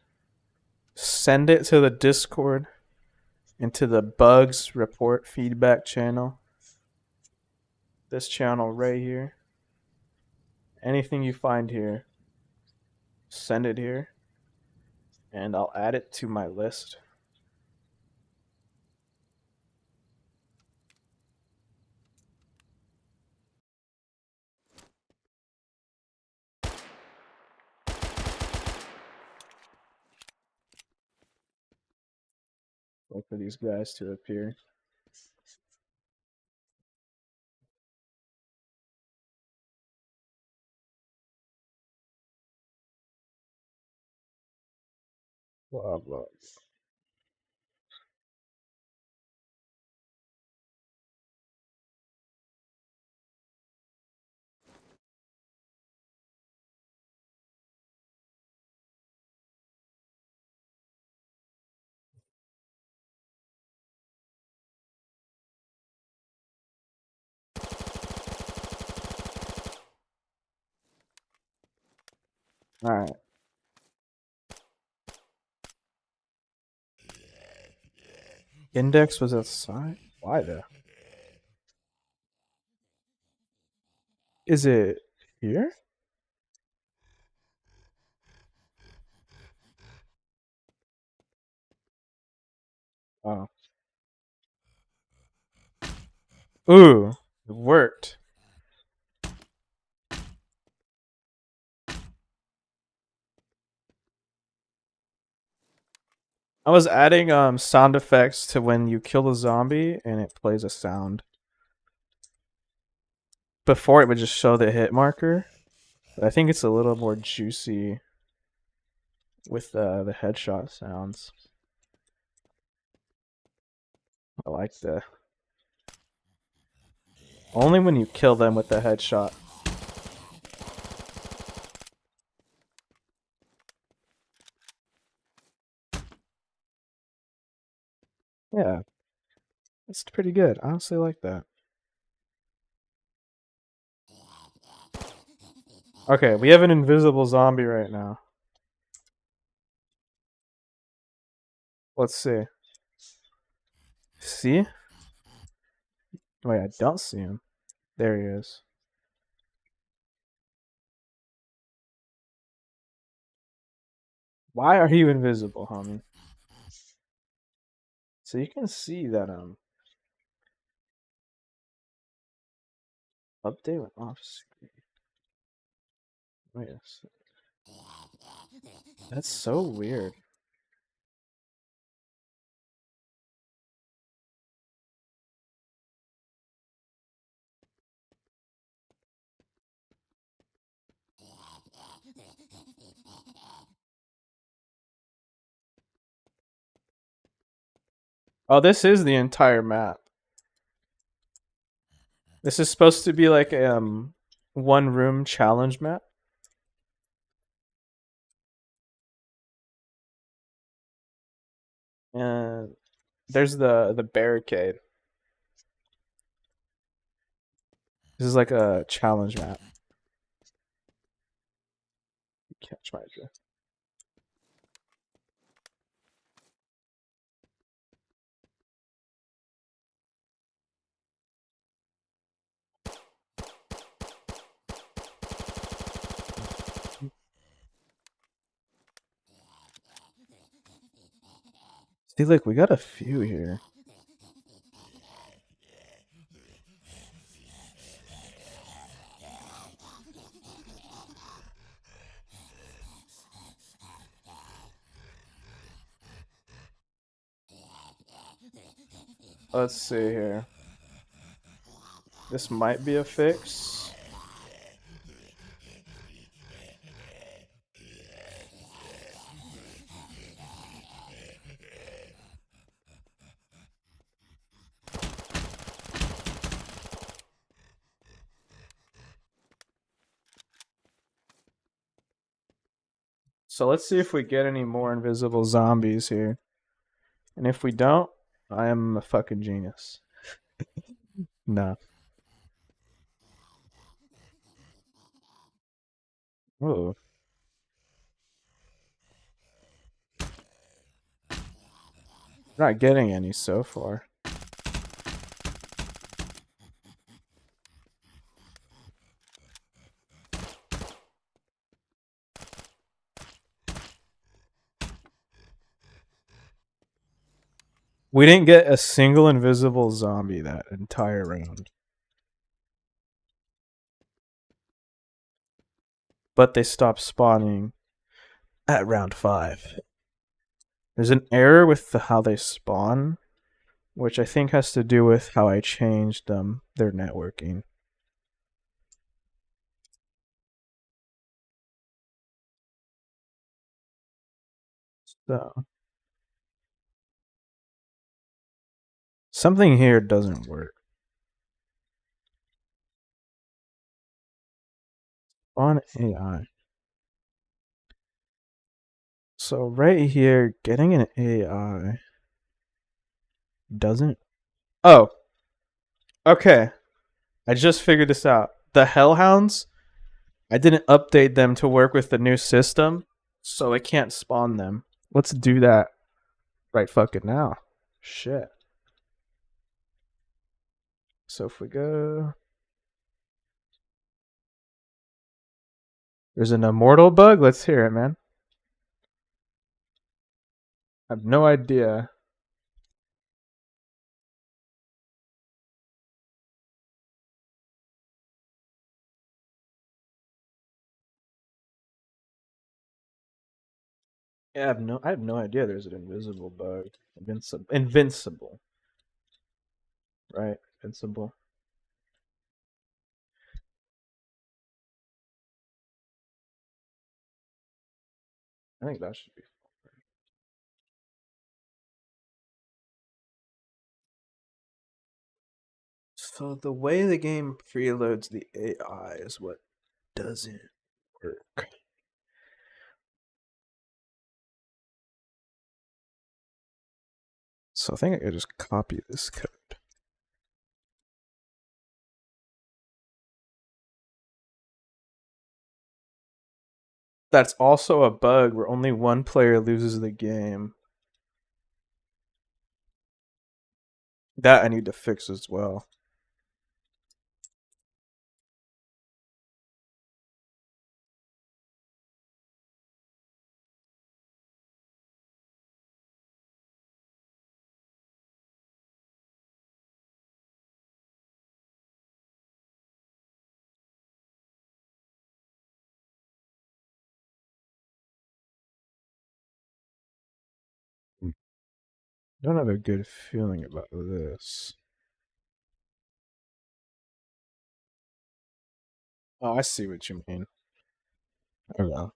send it to the Discord into the bugs report feedback channel. This channel right here. Anything you find here, send it here, and I'll add it to my list. Wait for these guys to appear. Blah blah. All right. Index was outside. Why though? Is it here? Oh. Ooh, it worked. I was adding sound effects to when you kill a zombie and it plays a sound. Before it would just show the hit marker. But I think it's a little more juicy with the headshot sounds. I like the only when you kill them with the headshot. Yeah, it's pretty good. I honestly like that. Okay, we have an invisible zombie right now. Let's see. See? Wait, I don't see him. There he is. Why are you invisible, homie? So you can see that update went off screen. Wait a sec. That's so weird. Oh, this is the entire map. This is supposed to be like a one room challenge map. And there's the barricade. This is like a challenge map. Catch my drift. See, look, we got a few here. Let's see here. This might be a fix. So let's see if we get any more invisible zombies here. And if we don't, I am a fucking genius. No. Ooh. We're not getting any so far. We didn't get a single invisible zombie that entire round. But they stopped spawning at round 5. There's an error with how they spawn, which I think has to do with how I changed their networking. So something here doesn't work. On AI. So right here, getting an AI doesn't. Oh, okay. I just figured this out. The Hellhounds, I didn't update them to work with the new system, so I can't spawn them. Let's do that right fucking now. Shit. So if we go. There's an immortal bug? Let's hear it, man. I have no idea. Yeah, I have no idea there's an invisible bug. Invincible. Right? Invincible. I think that should be. So the way the game preloads the AI is what doesn't work. So I think I could just copy this code. That's also a bug where only one player loses the game. That I need to fix as well. I don't have a good feeling about this. Oh, I see what you mean. Okay.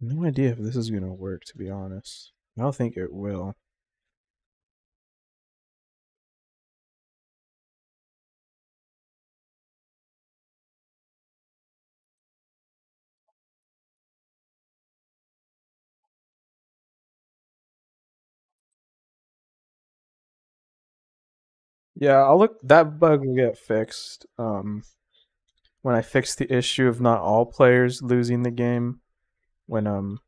No idea if this is gonna work, to be honest. I don't think it will. Yeah, I'll look. That bug will get fixed. When I fix the issue of not all players losing the game, when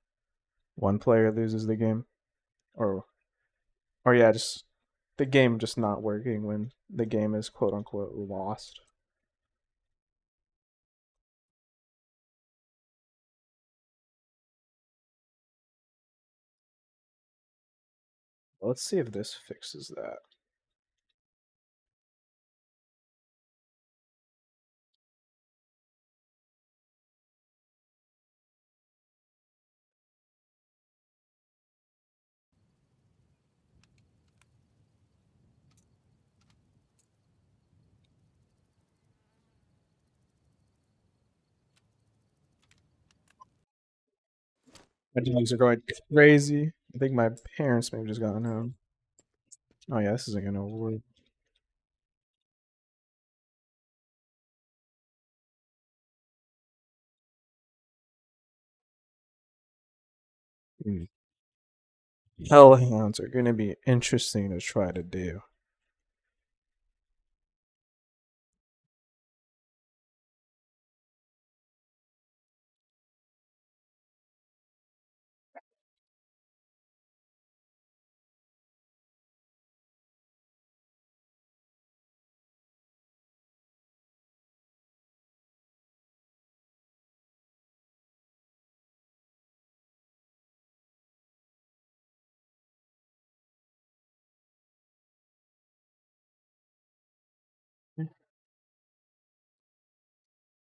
one player loses the game, or yeah, just the game just not working when the game is quote unquote lost. Let's see if this fixes that. My dogs are going crazy. I think my parents may have just gotten home. Oh yeah, this isn't gonna work. Hmm. Hellhounds are gonna be interesting to try to do.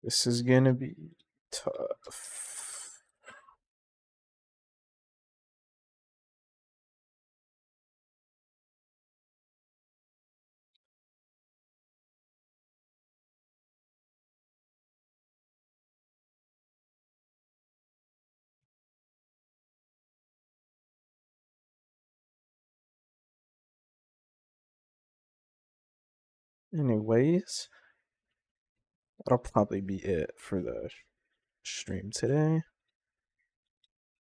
This is gonna be tough. Anyways, that'll probably be it for the stream today.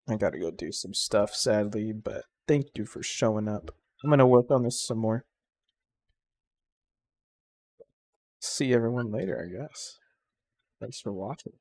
I gotta go do some stuff, sadly, but thank you for showing up. I'm gonna work on this some more. See everyone later, I guess. Thanks for watching.